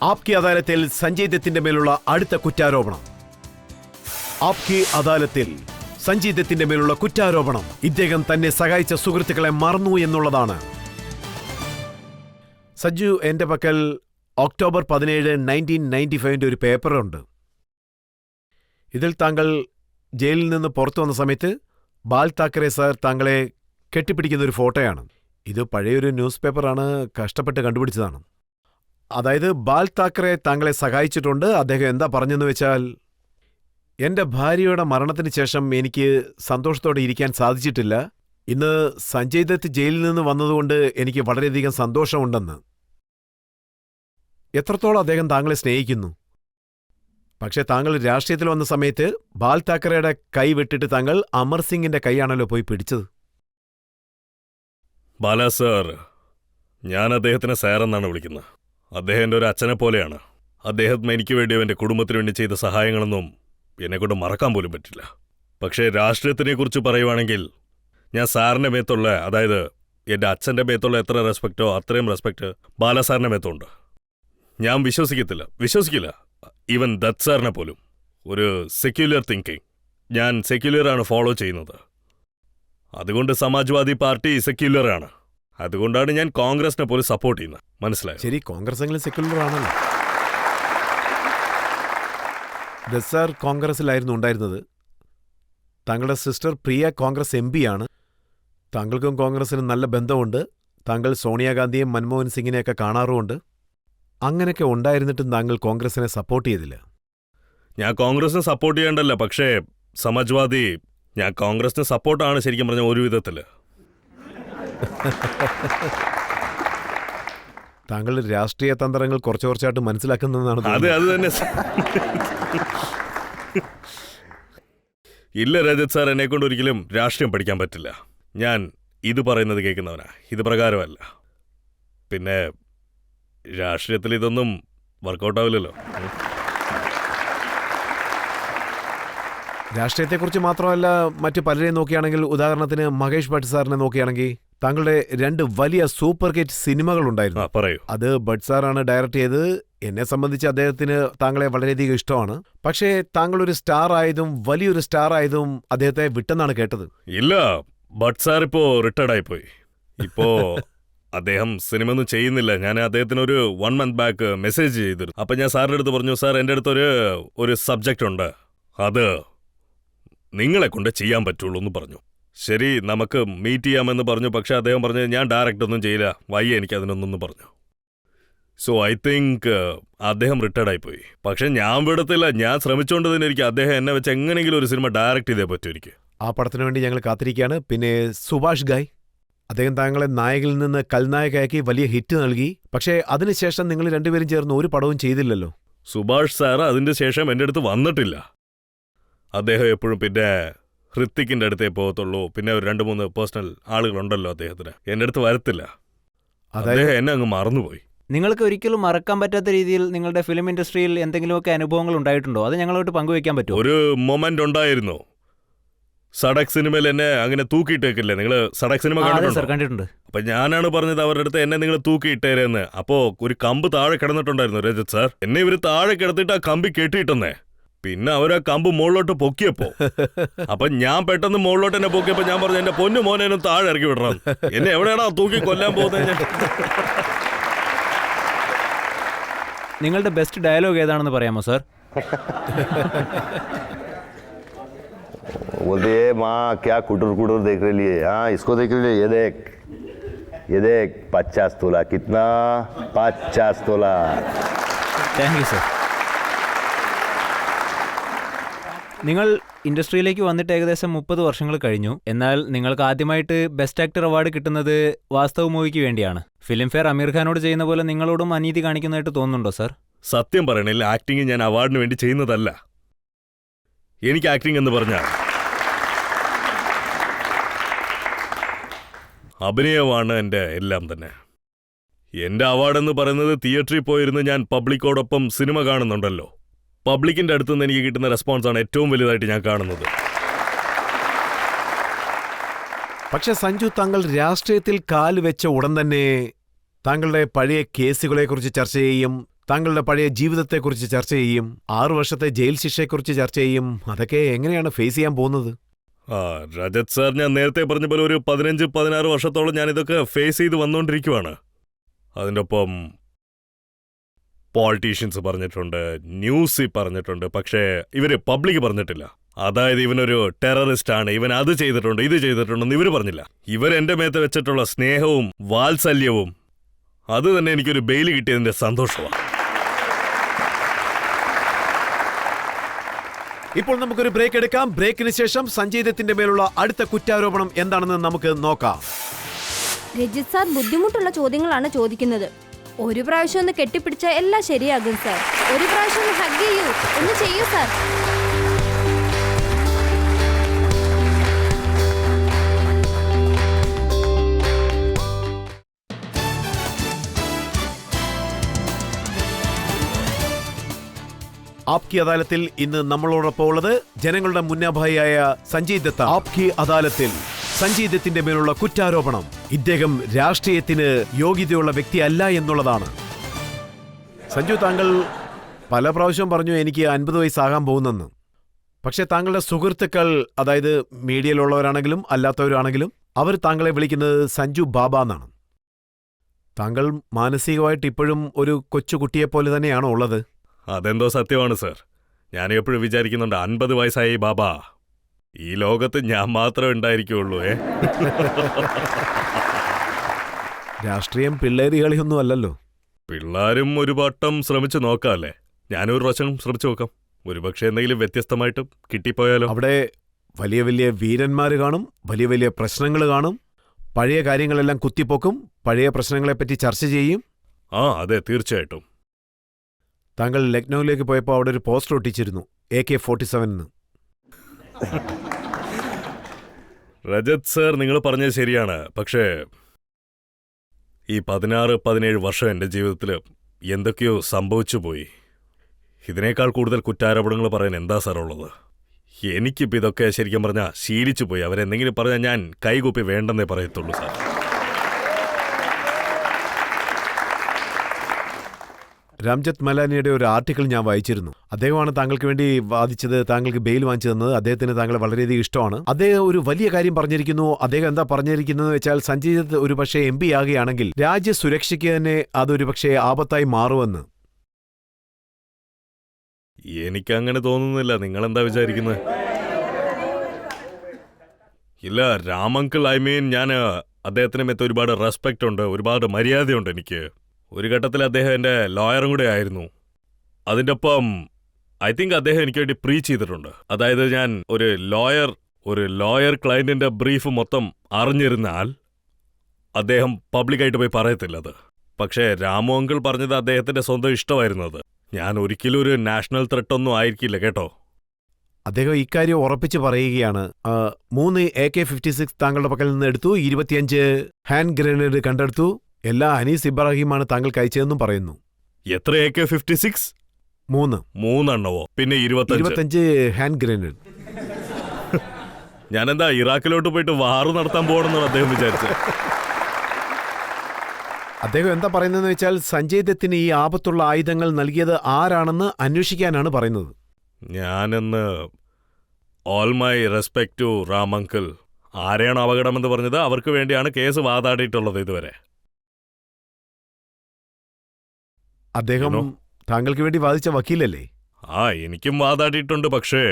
ആപ്കി അദാലത്തിൽ സഞ്ജയ് ദത്തിന്റെ മേലുള്ള അടുത്ത കുറ്റാരോപണം. ആപ്കി അദാലത്തിൽ സഞ്ജയ് ദത്തിന്റെ മേലുള്ള കുറ്റാരോപണം ഇദ്ദേഹം തന്നെ സഹായിച്ച സുഹൃത്തുക്കളെ മറന്നു എന്നുള്ളതാണ്. സഞ്ജു, എന്റെ പക്കൽ ഒക്ടോബർ 17, 1995 ഒരു പേപ്പറുണ്ട്. ഇതിൽ താങ്കൾ ജയിലിൽ നിന്ന് പുറത്തു വന്ന സമയത്ത് ബാൽ താക്കറെ സാർ താങ്കളെ കെട്ടിപ്പിടിക്കുന്ന ഒരു ഫോട്ടോയാണ്. ഇത് പഴയൊരു ന്യൂസ് പേപ്പറാണ്, കഷ്ടപ്പെട്ട് കണ്ടുപിടിച്ചതാണ്. അതായത് ബാൽ താക്കറെ താങ്കളെ സഹായിച്ചിട്ടുണ്ട്. അദ്ദേഹം എന്താ പറഞ്ഞെന്ന് വെച്ചാൽ, എന്റെ ഭാര്യയുടെ മരണത്തിന് ശേഷം എനിക്ക് സന്തോഷത്തോടെ ഇരിക്കാൻ സാധിച്ചിട്ടില്ല. ഇന്ന് സഞ്ജയ് ദത്ത് ജയിലിൽ നിന്ന് വന്നതുകൊണ്ട് എനിക്ക് വളരെയധികം സന്തോഷമുണ്ടെന്ന്. എത്രത്തോളം അദ്ദേഹം താങ്കളെ സ്നേഹിക്കുന്നു. പക്ഷേ താങ്കൾ രാഷ്ട്രീയത്തിൽ വന്ന സമയത്ത് ബാൽ താക്കറയുടെ കൈ വിട്ടിട്ട് താങ്കൾ അമർ സിംഗിന്റെ കൈയാണല്ലോ പോയി പിടിച്ചത്. ബാല സാർ, ഞാൻ അദ്ദേഹത്തിനെ സാറെന്നാണ് വിളിക്കുന്നത്. അദ്ദേഹം എൻ്റെ ഒരു അച്ഛനെ പോലെയാണ്. അദ്ദേഹം എനിക്ക് വേണ്ടിയോ എൻ്റെ കുടുംബത്തിന് വേണ്ടി ചെയ്ത സഹായങ്ങളൊന്നും എന്നെക്കൊണ്ട് മറക്കാൻ പോലും പറ്റില്ല. പക്ഷേ രാഷ്ട്രീയത്തിനെക്കുറിച്ച് പറയുവാണെങ്കിൽ ഞാൻ സാറിൻ്റെ മേത്തുള്ള, അതായത് എൻ്റെ അച്ഛൻ്റെ മേത്തുള്ള എത്ര റെസ്പെക്റ്റോ അത്രയും റെസ്പെക്റ്റ് ബാല സാറിൻ്റെ മേത്തുണ്ട്. ഞാൻ വിശ്വസിക്കില്ല ഈവൻ ദത്ത് സാറിനെ പോലും. ഒരു സെക്യുലർ തിങ്കിങ്, ഞാൻ സെക്യുലറാണ് ഫോളോ ചെയ്യുന്നത്. അതുകൊണ്ട് സമാജ്വാദി പാർട്ടി സെക്യുലറാണ്. അതുകൊണ്ടാണ് ഞാൻ കോൺഗ്രസിനെ പോലും സപ്പോർട്ട് ചെയ്യുന്നത്. മനസ്സിലായോ? ശരി, കോൺഗ്രസ് എങ്കിലും സെക്യുലർ ആണല്ലോ. ദത്ത് സാർ കോൺഗ്രസിലായിരുന്നു ഉണ്ടായിരുന്നത്. താങ്കളുടെ സിസ്റ്റർ പ്രിയ കോൺഗ്രസ് MP ആണ്. താങ്കൾക്കും കോൺഗ്രസിന് നല്ല ബന്ധമുണ്ട്. താങ്കൾ സോണിയാഗാന്ധിയും മൻമോഹൻ സിംഗിനെയൊക്കെ കാണാറുമുണ്ട്. അങ്ങനെയൊക്കെ ഉണ്ടായിരുന്നിട്ടും താങ്കൾ കോൺഗ്രസിനെ സപ്പോർട്ട് ചെയ്തില്ല. ഞാൻ കോൺഗ്രസിനെ സപ്പോർട്ട് ചെയ്യേണ്ടല്ല, പക്ഷേ സമാജ്വാദി, ഞാൻ കോൺഗ്രസിന് സപ്പോർട്ടാണ് ശരിക്കും പറഞ്ഞ ഒരു വിധത്തിൽ. താങ്കൾ രാഷ്ട്രീയ തന്ത്രങ്ങൾ കുറച്ചായിട്ട് മനസ്സിലാക്കുന്നതാണ്. അത് തന്നെ. ഇല്ല രജത് സാർ, എന്നെക്കൊണ്ട് ഒരിക്കലും രാഷ്ട്രീയം പഠിക്കാൻ പറ്റില്ല. ഞാൻ ഇത് പറയുന്നത് കേൾക്കുന്നവനാ, ഇത് പ്രകാരമല്ല. പിന്നെ രാഷ്ട്രീയത്തിൽ ഇതൊന്നും വർക്കൗട്ടാവില്ലല്ലോ. രാഷ്ട്രീയത്തെക്കുറിച്ച് മാത്രമല്ല, മറ്റു പലരെയും നോക്കുകയാണെങ്കിൽ, ഉദാഹരണത്തിന് മഹേഷ് ഭട്ട് സാറിനെ നോക്കുകയാണെങ്കിൽ, താങ്കളുടെ 2 വലിയ സൂപ്പർ ഹിറ്റ് സിനിമകളുണ്ടായിരുന്നു. പറയൂ. അത് ഭട്ട് സാറാണ് ഡയറക്റ്റ് ചെയ്തത്. എന്നെ സംബന്ധിച്ച് അദ്ദേഹത്തിന് താങ്കളെ വളരെയധികം ഇഷ്ടമാണ്. പക്ഷേ താങ്കൾ ഒരു സ്റ്റാർ ആയതും വലിയൊരു സ്റ്റാർ ആയതും അദ്ദേഹത്തെ വിട്ടെന്നാണ് കേട്ടത്. ഇല്ല, ഭട്ട് സാർ ഇപ്പോ റിട്ടയർഡ് ആയിപ്പോയി. ഇപ്പോ അദ്ദേഹം സിനിമ ഒന്നും ചെയ്യുന്നില്ല. ഞാൻ അദ്ദേഹത്തിന് ഒരു 1 month ബാക്ക് മെസ്സേജ് ചെയ്തിരുന്നു. അപ്പൊ ഞാൻ സാറിന്റെ അടുത്ത് പറഞ്ഞു, സാർ എൻ്റെ അടുത്ത് ഒരു സബ്ജക്റ്റ് ഉണ്ട്, അത് നിങ്ങളെ കൊണ്ട് ചെയ്യാൻ പറ്റുള്ളൂ എന്ന് പറഞ്ഞു. ശരി, നമുക്ക് മീറ്റ് ചെയ്യാമെന്ന് പറഞ്ഞു. പക്ഷെ അദ്ദേഹം പറഞ്ഞു, ഞാൻ ഡയറക്റ്റ് ഒന്നും ചെയ്യില്ല, വയ്യ എനിക്ക് അതിനൊന്നും പറഞ്ഞു. സോ ഐ തിങ്ക് അദ്ദേഹം റിട്ടയർഡ് ആയിപ്പോയി. പക്ഷെ ഞാൻ വിടത്തില്ല, ഞാൻ ശ്രമിച്ചുകൊണ്ട് തന്നെ ഇരിക്കും. അദ്ദേഹം എന്നെ വെച്ച് എങ്ങനെയെങ്കിലും ഒരു സിനിമ ഡയറക്റ്റ് ചെയ്തേ പറ്റൂ എനിക്ക്. ആ പടത്തിന് വേണ്ടി ഞങ്ങൾ കാത്തിരിക്കുകയാണ്. പിന്നെ സുഭാഷ് ഗായ്, അദ്ദേഹം താങ്കളെ നായകനിൽ നിന്ന് കൽനായകയാക്കി വലിയ ഹിറ്റ് നൽകി. പക്ഷേ അതിനുശേഷം നിങ്ങൾ രണ്ടുപേരും ചേർന്ന് ഒരു പടവും ചെയ്തില്ലല്ലോ. സുഭാഷ് സാർ അതിന്റെ ശേഷം എൻ്റെ അടുത്ത് വന്നിട്ടില്ല. അദ്ദേഹം എപ്പോഴും പിന്നെ ഹൃത്തിക്കിന്റെ അടുത്തേ പോകത്തുള്ളൂ. പിന്നെ ഒരു 2-3 പേഴ്സണൽ ആളുകളുണ്ടല്ലോ അദ്ദേഹത്തിന്, എൻ്റെ അടുത്ത് വരത്തില്ല. അദ്ദേഹം എന്നെ അങ്ങ് മറന്നുപോയി. നിങ്ങൾക്ക് ഒരിക്കലും മറക്കാൻ പറ്റാത്ത രീതിയിൽ നിങ്ങളുടെ ഫിലിം ഇൻഡസ്ട്രിയിൽ എന്തെങ്കിലുമൊക്കെ അനുഭവങ്ങൾ ഉണ്ടായിട്ടുണ്ടോ? അത് ഞങ്ങളോട്ട് പങ്കുവയ്ക്കാൻ പറ്റുമോ? ഒരു മൊമെന്റ് ഉണ്ടായിരുന്നു. സടക് സിനിമയിൽ എന്നെ അങ്ങനെ തൂക്കിയിട്ടേക്കില്ലേ നിങ്ങൾ? സടക് സിനിമ കണ്ടിട്ടുണ്ട്. അപ്പൊ ഞാനാണ് പറഞ്ഞത് അവരുടെ അടുത്ത് എന്നെ നിങ്ങൾ തൂക്കിയിട്ടേരെന്ന്. അപ്പോ ഒരു കമ്പ് താഴെ കിടന്നിട്ടുണ്ടായിരുന്നു രജത് സാർ. എന്നെ ഇവര് താഴെ കിടത്തിട്ട് ആ കമ്പി കെട്ടിയിട്ടെന്നേ. പിന്നെ അവരാ കമ്പ് മുകളിലോട്ട് പൊക്കിയപ്പോ അപ്പൊ ഞാൻ പെട്ടെന്ന് മുകളിലോട്ട് എന്നെ പൊക്കിയപ്പോ ഞാൻ പറഞ്ഞു, എന്റെ പൊന്നു മോനെ താഴെ ഇറക്കി വിടണം, എന്നെ എവിടെയാണോ തൂക്കി കൊല്ലാൻ പോകുന്നത്. നിങ്ങളുടെ ബെസ്റ്റ് ഡയലോഗ് ഏതാണെന്ന് പറയാമോ സാർ? बोलते ये माँ क्या कुटुर कुटुर देख रही है, हाँ इसको देख रही है, ये देख 50 तोला. कितना? 50 तोला. Thank you sir. നിങ്ങൾ ഇൻഡസ്ട്രിയിലേക്ക് വന്നിട്ട് ഏകദേശം 30 വർഷങ്ങൾ കഴിഞ്ഞു. എന്നാൽ നിങ്ങൾക്ക് ആദ്യമായിട്ട് ബെസ്റ്റ് ആക്ടർ അവാർഡ് കിട്ടുന്നത് വാസ്തവ് മൂവിക്ക് വേണ്ടിയാണ്. ഫിലിം ഫെയർ അമീർ ഖാനോട് ചെയ്യുന്ന പോലെ നിങ്ങളോടും അനീതി കാണിക്കുന്നതായിട്ട് തോന്നുന്നുണ്ടോ സാർ? സത്യം പറയണില്ല, ആക്ടിങ് ഞാൻ അവാർഡിന് വേണ്ടി ചെയ്യുന്നതല്ല. എനിക്ക് ആക്ടിങ് എന്ന് പറഞ്ഞാൽ അഭിനയമാണ് എൻ്റെ എല്ലാം തന്നെ. എൻ്റെ അവാർഡെന്ന് പറയുന്നത് തിയേറ്ററിൽ പോയിരുന്ന് ഞാൻ പബ്ലിക്കോടൊപ്പം സിനിമ കാണുന്നുണ്ടല്ലോ, പബ്ലിക്കിൻ്റെ അടുത്തുനിന്ന് എനിക്ക് കിട്ടുന്ന റെസ്പോൺസാണ് ഏറ്റവും വലുതായിട്ട് ഞാൻ കാണുന്നത്. പക്ഷെ സഞ്ജു, താങ്കൾ രാഷ്ട്രീയത്തിൽ കാല് വെച്ച ഉടൻ തന്നെ താങ്കളുടെ പഴയ കേസുകളെക്കുറിച്ച് ചർച്ച ചെയ്യും, താങ്കളുടെ പഴയ ജീവിതത്തെക്കുറിച്ച് ചർച്ച ചെയ്യും, 6 വർഷത്തെ ജയിൽ ശിക്ഷയെക്കുറിച്ച് ചർച്ച ചെയ്യും. അതൊക്കെ എങ്ങനെയാണ് ഫേസ് ചെയ്യാൻ പോകുന്നത്? രജത് സാർ, ഞാൻ നേരത്തെ പറഞ്ഞ പോലെ ഒരു 15-16 വർഷത്തോളം ഞാനിതൊക്കെ ഫേസ് ചെയ്ത് വന്നുകൊണ്ടിരിക്കുവാണ്. അതിൻ്റെ ഒപ്പം പോളിറ്റീഷ്യൻസ് പറഞ്ഞിട്ടുണ്ട്, ന്യൂസിൽ പറഞ്ഞിട്ടുണ്ട്, പക്ഷേ ഇവര് പബ്ലിക് പറഞ്ഞിട്ടില്ല. അതായത് ഇവനൊരു ടെററിസ്റ്റ് ആണ്, ഇവൻ അത് ചെയ്തിട്ടുണ്ട് ഇത് ചെയ്തിട്ടുണ്ടെന്ന് ഇവർ പറഞ്ഞില്ല. ഇവരെന്റെ മേത്ത് വെച്ചിട്ടുള്ള സ്നേഹവും വാത്സല്യവും അത് തന്നെ എനിക്കൊരു ബെയില് കിട്ടിയതിന്റെ സന്തോഷമാണ്. ഇപ്പോൾ നമുക്കൊരു ബ്രേക്ക് എടുക്കാം. ബ്രേക്കിന് ശേഷം സഞ്ജയ് ദത്തിന്റെ മേലുള്ള അടുത്ത കുറ്റാരോപണം എന്താണെന്ന് നമുക്ക് നോക്കാം. രജിത് സാർ ബുദ്ധിമുട്ടുള്ള ചോദ്യങ്ങളാണ് ചോദിക്കുന്നത്. ഒരു പ്രാവശ്യം ഒന്ന് കെട്ടിപ്പിടിച്ചാൽ എല്ലാം ശരിയാകും സാർ. ഒരു പ്രാവശ്യം ഒന്ന് ഹഗ് ചെയ്യൂ, ഒന്ന് ചെയ്യൂ സാർ. ആപ്കി അദാലത്തിൽ ഇന്ന് നമ്മളോടൊപ്പം ഉള്ളത് ജനങ്ങളുടെ മുന്നാഭായിയായ സഞ്ജയ് ദത്ത. ആപ്കി അദാലത്തിൽ സഞ്ജയ് ദത്തിന്റെ മേലുള്ള കുറ്റാരോപണം ഇദ്ദേഹം രാഷ്ട്രീയത്തിന് യോഗ്യതയുള്ള വ്യക്തിയല്ല എന്നുള്ളതാണ്. സഞ്ജു, താങ്കൾ പല പ്രാവശ്യം പറഞ്ഞു എനിക്ക് 50 വയസ്സാകാൻ പോകുന്നെന്ന്. പക്ഷെ താങ്കളുടെ സുഹൃത്തുക്കൾ, അതായത് മീഡിയയിലുള്ളവരാണെങ്കിലും അല്ലാത്തവരാണെങ്കിലും, അവർ താങ്കളെ വിളിക്കുന്നത് സഞ്ജു ബാബ എന്നാണ്. താങ്കൾ മാനസികമായിട്ട് ഇപ്പോഴും ഒരു കൊച്ചുകുട്ടിയെപ്പോലെ തന്നെയാണോ ഉള്ളത്? അതെന്തോ സത്യമാണ് സർ. ഞാൻ എപ്പോഴും വിചാരിക്കുന്നുണ്ട് 50 വയസ്സായി ബാബ, ഈ ലോകത്ത് ഞാൻ മാത്രമേ ഉണ്ടായിരിക്കുള്ളൂ. രാഷ്ട്രീയം പിള്ളേരി കളിയൊന്നും അല്ലല്ലോ. പിള്ളാരും ഒരു വട്ടം ശ്രമിച്ചു നോക്കാല്ലേ. ഞാനൊരു പ്രാവശ്യം ശ്രമിച്ചു നോക്കാം. ഒരുപക്ഷെ എന്തെങ്കിലും വ്യത്യസ്തമായിട്ട് കിട്ടിപ്പോയാലോ. അവിടെ വലിയ വലിയ വീരന്മാർ കാണും, വലിയ വലിയ പ്രശ്നങ്ങൾ കാണും. പഴയ കാര്യങ്ങളെല്ലാം കുത്തിപ്പൊക്കും, പഴയ പ്രശ്നങ്ങളെപ്പറ്റി ചർച്ച ചെയ്യും. അതെ, തീർച്ചയായിട്ടും. താങ്കൾ ലക്നൌവിലേക്ക് പോയപ്പോൾ അവിടെ ഒരു പോസ്റ്റർ ഒട്ടിച്ചിരുന്നു, AK-47. രജത് സർ, നിങ്ങൾ പറഞ്ഞത് ശരിയാണ്. പക്ഷേ ഈ 16-17 വർഷം എൻ്റെ ജീവിതത്തിൽ എന്തൊക്കെയോ സംഭവിച്ചു പോയി. ഇതിനേക്കാൾ കൂടുതൽ കുറ്റാരോപണങ്ങൾ പറയാൻ എന്താ സാർ ഉള്ളത്? എനിക്കിപ്പോൾ ഇതൊക്കെ ശരിക്കും പറഞ്ഞാൽ ശീലിച്ചു പോയി. അവരെന്തെങ്കിലും പറഞ്ഞാൽ ഞാൻ കൈകൂപ്പി വേണ്ടെന്നേ പറയത്തുള്ളൂ സാർ. രാംജത്ത് മലാനിയുടെ ഒരു ആർട്ടിക്കിൾ ഞാൻ വായിച്ചിരുന്നു. അദ്ദേഹമാണ് താങ്കൾക്ക് വേണ്ടി വാദിച്ചത്, താങ്കൾക്ക് ബെയിൽ വാങ്ങിച്ചു തന്നത്. അദ്ദേഹത്തിന് താങ്കളെ വളരെയധികം ഇഷ്ടമാണ്. അദ്ദേഹം ഒരു വലിയ കാര്യം പറഞ്ഞിരിക്കുന്നു. അദ്ദേഹം എന്താ പറഞ്ഞിരിക്കുന്നത് വെച്ചാൽ, സഞ്ജയ് ദത്ത് ഒരു പക്ഷേ MP ആകുകയാണെങ്കിൽ രാജ്യസുരക്ഷയ്ക്ക് തന്നെ അതൊരു പക്ഷേ ആപത്തായി മാറുമെന്ന്. എനിക്കങ്ങനെ തോന്നുന്നില്ല. നിങ്ങളെന്താ വിചാരിക്കുന്നത്? ഇല്ല രാമങ്കിൾ, ഞാൻ അദ്ദേഹത്തിന് മെത്ത ഒരുപാട് റെസ്പെക്റ്റ് ഉണ്ട്, ഒരുപാട് മര്യാദയുണ്ട് എനിക്ക്. ഒരു ഘട്ടത്തിൽ അദ്ദേഹം എൻ്റെ ലോയറും കൂടെ ആയിരുന്നു. അതിൻ്റെ ഒപ്പം ഐ തിങ്ക് അദ്ദേഹം എനിക്ക് വേണ്ടി പ്രീച്ച് ചെയ്തിട്ടുണ്ട്. അതായത് ഞാൻ ഒരു ലോയർ ക്ലയൻറ്റിൻ്റെ ബ്രീഫ് മൊത്തം അറിഞ്ഞിരുന്നാൽ അദ്ദേഹം പബ്ലിക്കായിട്ട് പോയി പറയത്തില്ലത്. പക്ഷേ രാമു അങ്കിൾ പറഞ്ഞത് അദ്ദേഹത്തിൻ്റെ സ്വന്തം ഇഷ്ടമായിരുന്നത്. ഞാൻ ഒരിക്കലും ഒരു നാഷണൽ ത്രെട്ടൊന്നും ആയിരിക്കില്ല കേട്ടോ. അദ്ദേഹം ഇക്കാര്യം ഉറപ്പിച്ച് പറയുകയാണ്. 3 AK-56 താങ്കളുടെ പക്കൽ നിന്ന് എടുത്തു, 25 ഹാൻഡ് ഗ്രനേഡ് കണ്ടെടുത്തു. എല്ലാ അനീസ് ഇബ്രാഹിമാണ് താങ്കൾക്ക് അയച്ചതെന്നും പറയുന്നു. എത്ര AK-56? 3 എണ്ണവോ? പിന്നെ 25 ഹാൻഡ് ഗ്രനേഡ്. ഞാനെന്താ ഇറാഖിലോട്ട് പോയിട്ട് വാറ് നടത്താൻ പോകണമെന്നാണ് അദ്ദേഹം വിചാരിച്ചത്. അദ്ദേഹം എന്താ പറയുന്നതെന്ന് വെച്ചാൽ, സഞ്ജയ് ദത്തിന് ഈ ആപത്തുള്ള ആയുധങ്ങൾ നൽകിയത് ആരാണെന്ന് അന്വേഷിക്കാനാണ് പറയുന്നത്. ഞാനെന്ന് all my respect to Ram uncle, ആരെയാണ് അപകടമെന്ന് പറഞ്ഞത് അവർക്ക് വേണ്ടിയാണ് കേസ് വാതാടിയിട്ടുള്ളത് ഇതുവരെ. അദ്ദേഹം താങ്കൾക്ക് വേണ്ടി വാദിച്ച വക്കീലല്ലേ? എനിക്കും വാതാടിയിട്ടുണ്ട്. പക്ഷേ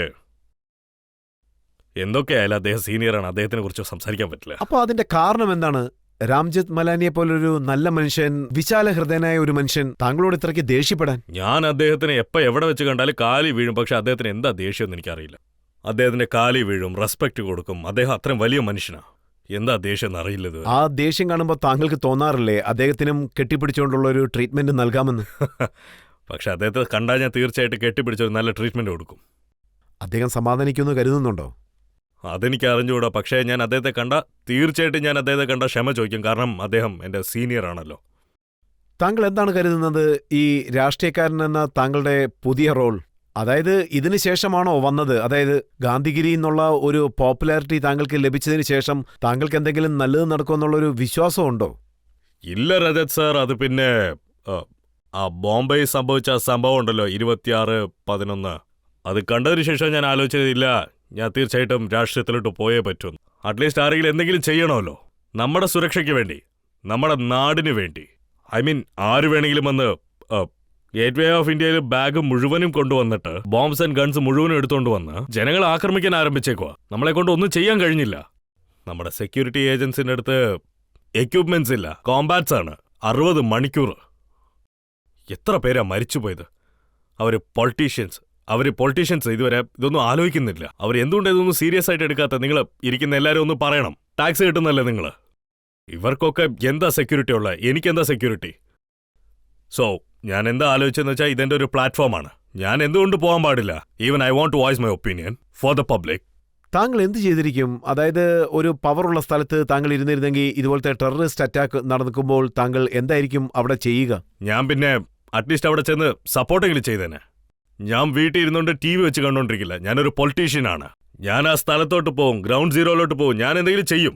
എന്തൊക്കെയായാലും അദ്ദേഹം സീനിയറാണ്, അദ്ദേഹത്തിനെ കുറിച്ച് സംസാരിക്കാൻ പറ്റില്ല. അപ്പോൾ അതിന്റെ കാരണം എന്താണ്? രാംജത്ത് മലാനിയെ പോലൊരു നല്ല മനുഷ്യൻ, വിശാല ഹൃദയനായ ഒരു മനുഷ്യൻ താങ്കളോട് ഇത്രയ്ക്ക് ദേഷ്യപ്പെടാൻ? ഞാൻ അദ്ദേഹത്തിനെ എവിടെ വെച്ച് കണ്ടാലും കാലി വീഴും. പക്ഷെ അദ്ദേഹത്തിന് എന്താ ദേഷ്യമെന്ന് എനിക്കറിയില്ല. അദ്ദേഹത്തിന്റെ കാലി വീഴും, റെസ്പെക്ട് കൊടുക്കും. അദ്ദേഹം അത്രയും വലിയ മനുഷ്യനാ. എന്താ ദേഷ്യം എന്നറിയില്ലത്. ആ ദേഷ്യം കാണുമ്പോൾ താങ്കൾക്ക് തോന്നാറില്ലേ അദ്ദേഹത്തിനും കെട്ടിപ്പിടിച്ചുകൊണ്ടുള്ള ഒരു ട്രീറ്റ്മെന്റ് നൽകാമെന്ന്? പക്ഷെ അദ്ദേഹത്തെ കണ്ടാൽ ഞാൻ തീർച്ചയായിട്ടും കെട്ടിപ്പിടിച്ചൊരു നല്ല ട്രീറ്റ്മെന്റ് കൊടുക്കും. അദ്ദേഹം സമാധാനിക്കുമെന്ന് കരുതുന്നുണ്ടോ? അതെനിക്ക് അറിഞ്ഞുകൂടാ. പക്ഷേ ഞാൻ അദ്ദേഹത്തെ തീർച്ചയായിട്ടും ഞാൻ അദ്ദേഹത്തെ കണ്ട ക്ഷമ ചോദിക്കും. കാരണം അദ്ദേഹം എൻ്റെ സീനിയർ ആണല്ലോ. താങ്കൾ എന്താണ് കരുതുന്നത് ഈ രാഷ്ട്രീയക്കാരൻ എന്ന താങ്കളുടെ പുതിയ റോൾ? അതായത് ഇതിന് ശേഷമാണോ വന്നത്? അതായത് ഗാന്ധിഗിരി എന്നുള്ള ഒരു പോപ്പുലാരിറ്റി താങ്കൾക്ക് ലഭിച്ചതിന് ശേഷം താങ്കൾക്ക് എന്തെങ്കിലും നല്ലത് നടക്കുമെന്നുള്ളൊരു വിശ്വാസമുണ്ടോ? ഇല്ല രജത് സാർ, അത് പിന്നെ ആ ബോംബെ സംഭവിച്ച സംഭവം ഉണ്ടല്ലോ 26/11, അത് കണ്ടതിന് ശേഷം ഞാൻ ആലോചിച്ചതില്ല ഞാൻ തീർച്ചയായിട്ടും രാഷ്ട്രീയത്തിലോട്ട് പോയേ പറ്റുമെന്ന്. അറ്റ്ലീസ്റ്റ് ആരെങ്കിലും എന്തെങ്കിലും ചെയ്യണമല്ലോ, നമ്മുടെ സുരക്ഷയ്ക്ക് വേണ്ടി, നമ്മുടെ നാടിന് വേണ്ടി. ഐ മീൻ ആര് വേണമെങ്കിലും വന്ന് ഗേറ്റ് വേ ഓഫ് ഇന്ത്യയിൽ ബാഗ് മുഴുവനും കൊണ്ടുവന്നിട്ട് ബോംബ്സ് ആൻഡ് ഗൺസ് മുഴുവനും എടുത്തുകൊണ്ട് വന്ന് ജനങ്ങളെ ആക്രമിക്കാൻ ആരംഭിച്ചേക്കുവാ. നമ്മളെ കൊണ്ട് ഒന്നും ചെയ്യാൻ കഴിഞ്ഞില്ല. നമ്മുടെ സെക്യൂരിറ്റി ഏജൻസിന്റെ അടുത്ത് എക്യുപ്മെന്റ്സ് ഇല്ല, കോമ്പാറ്റ്സ് ആണ്. 60 മണിക്കൂർ. എത്ര പേരാ മരിച്ചുപോയത്? അവര് പൊളിറ്റീഷ്യൻസ് ഇതുവരെ ഇതൊന്നും ആലോചിക്കുന്നില്ല. അവർ എന്തുകൊണ്ട് ഇതൊന്നും സീരിയസ് ആയിട്ട് എടുക്കാത്ത? നിങ്ങൾ ഇരിക്കുന്ന എല്ലാവരും ഒന്ന് പറയണം. ടാക്സ് കിട്ടുന്നല്ലേ നിങ്ങൾ? ഇവർക്കൊക്കെ എന്താ സെക്യൂരിറ്റി ഉള്ള? എനിക്കെന്താ സെക്യൂരിറ്റി? സോ ഞാൻ എന്താ ആലോചിച്ചെന്ന് വെച്ചാൽ ഇതെന്റെ ഒരു പ്ലാറ്റ്ഫോമാണ്. ഞാൻ എന്തുകൊണ്ട് പോകാൻ പാടില്ല? Even I want to voice my opinion for the public. താങ്കൾ എന്ത് ചെയ്തിരിക്കും? അതായത് ഒരു പവറുള്ള സ്ഥലത്ത് താങ്കൾ ഇരുന്നിരുന്നെങ്കിൽ ഇതുപോലത്തെ ടെററിസ്റ്റ് അറ്റാക്ക് നടക്കുമ്പോൾ താങ്കൾ എന്തായിരിക്കും അവിടെ ചെയ്യുക? ഞാൻ പിന്നെ അറ്റ്ലീസ്റ്റ് അവിടെ ചെന്ന് സപ്പോർട്ടെങ്കിലും ചെയ്തേനെ. ഞാൻ വീട്ടിൽ ഇരുന്നുകൊണ്ട് TV വെച്ച് കണ്ടോണ്ടിരിക്കില്ല. ഞാനൊരു പൊളിറ്റീഷ്യനാണ്. ഞാൻ ആ സ്ഥലത്തോട്ട് പോകും, ഗ്രൗണ്ട് സീറോയിലോട്ട് പോകും, ഞാൻ എന്തെങ്കിലും ചെയ്യും.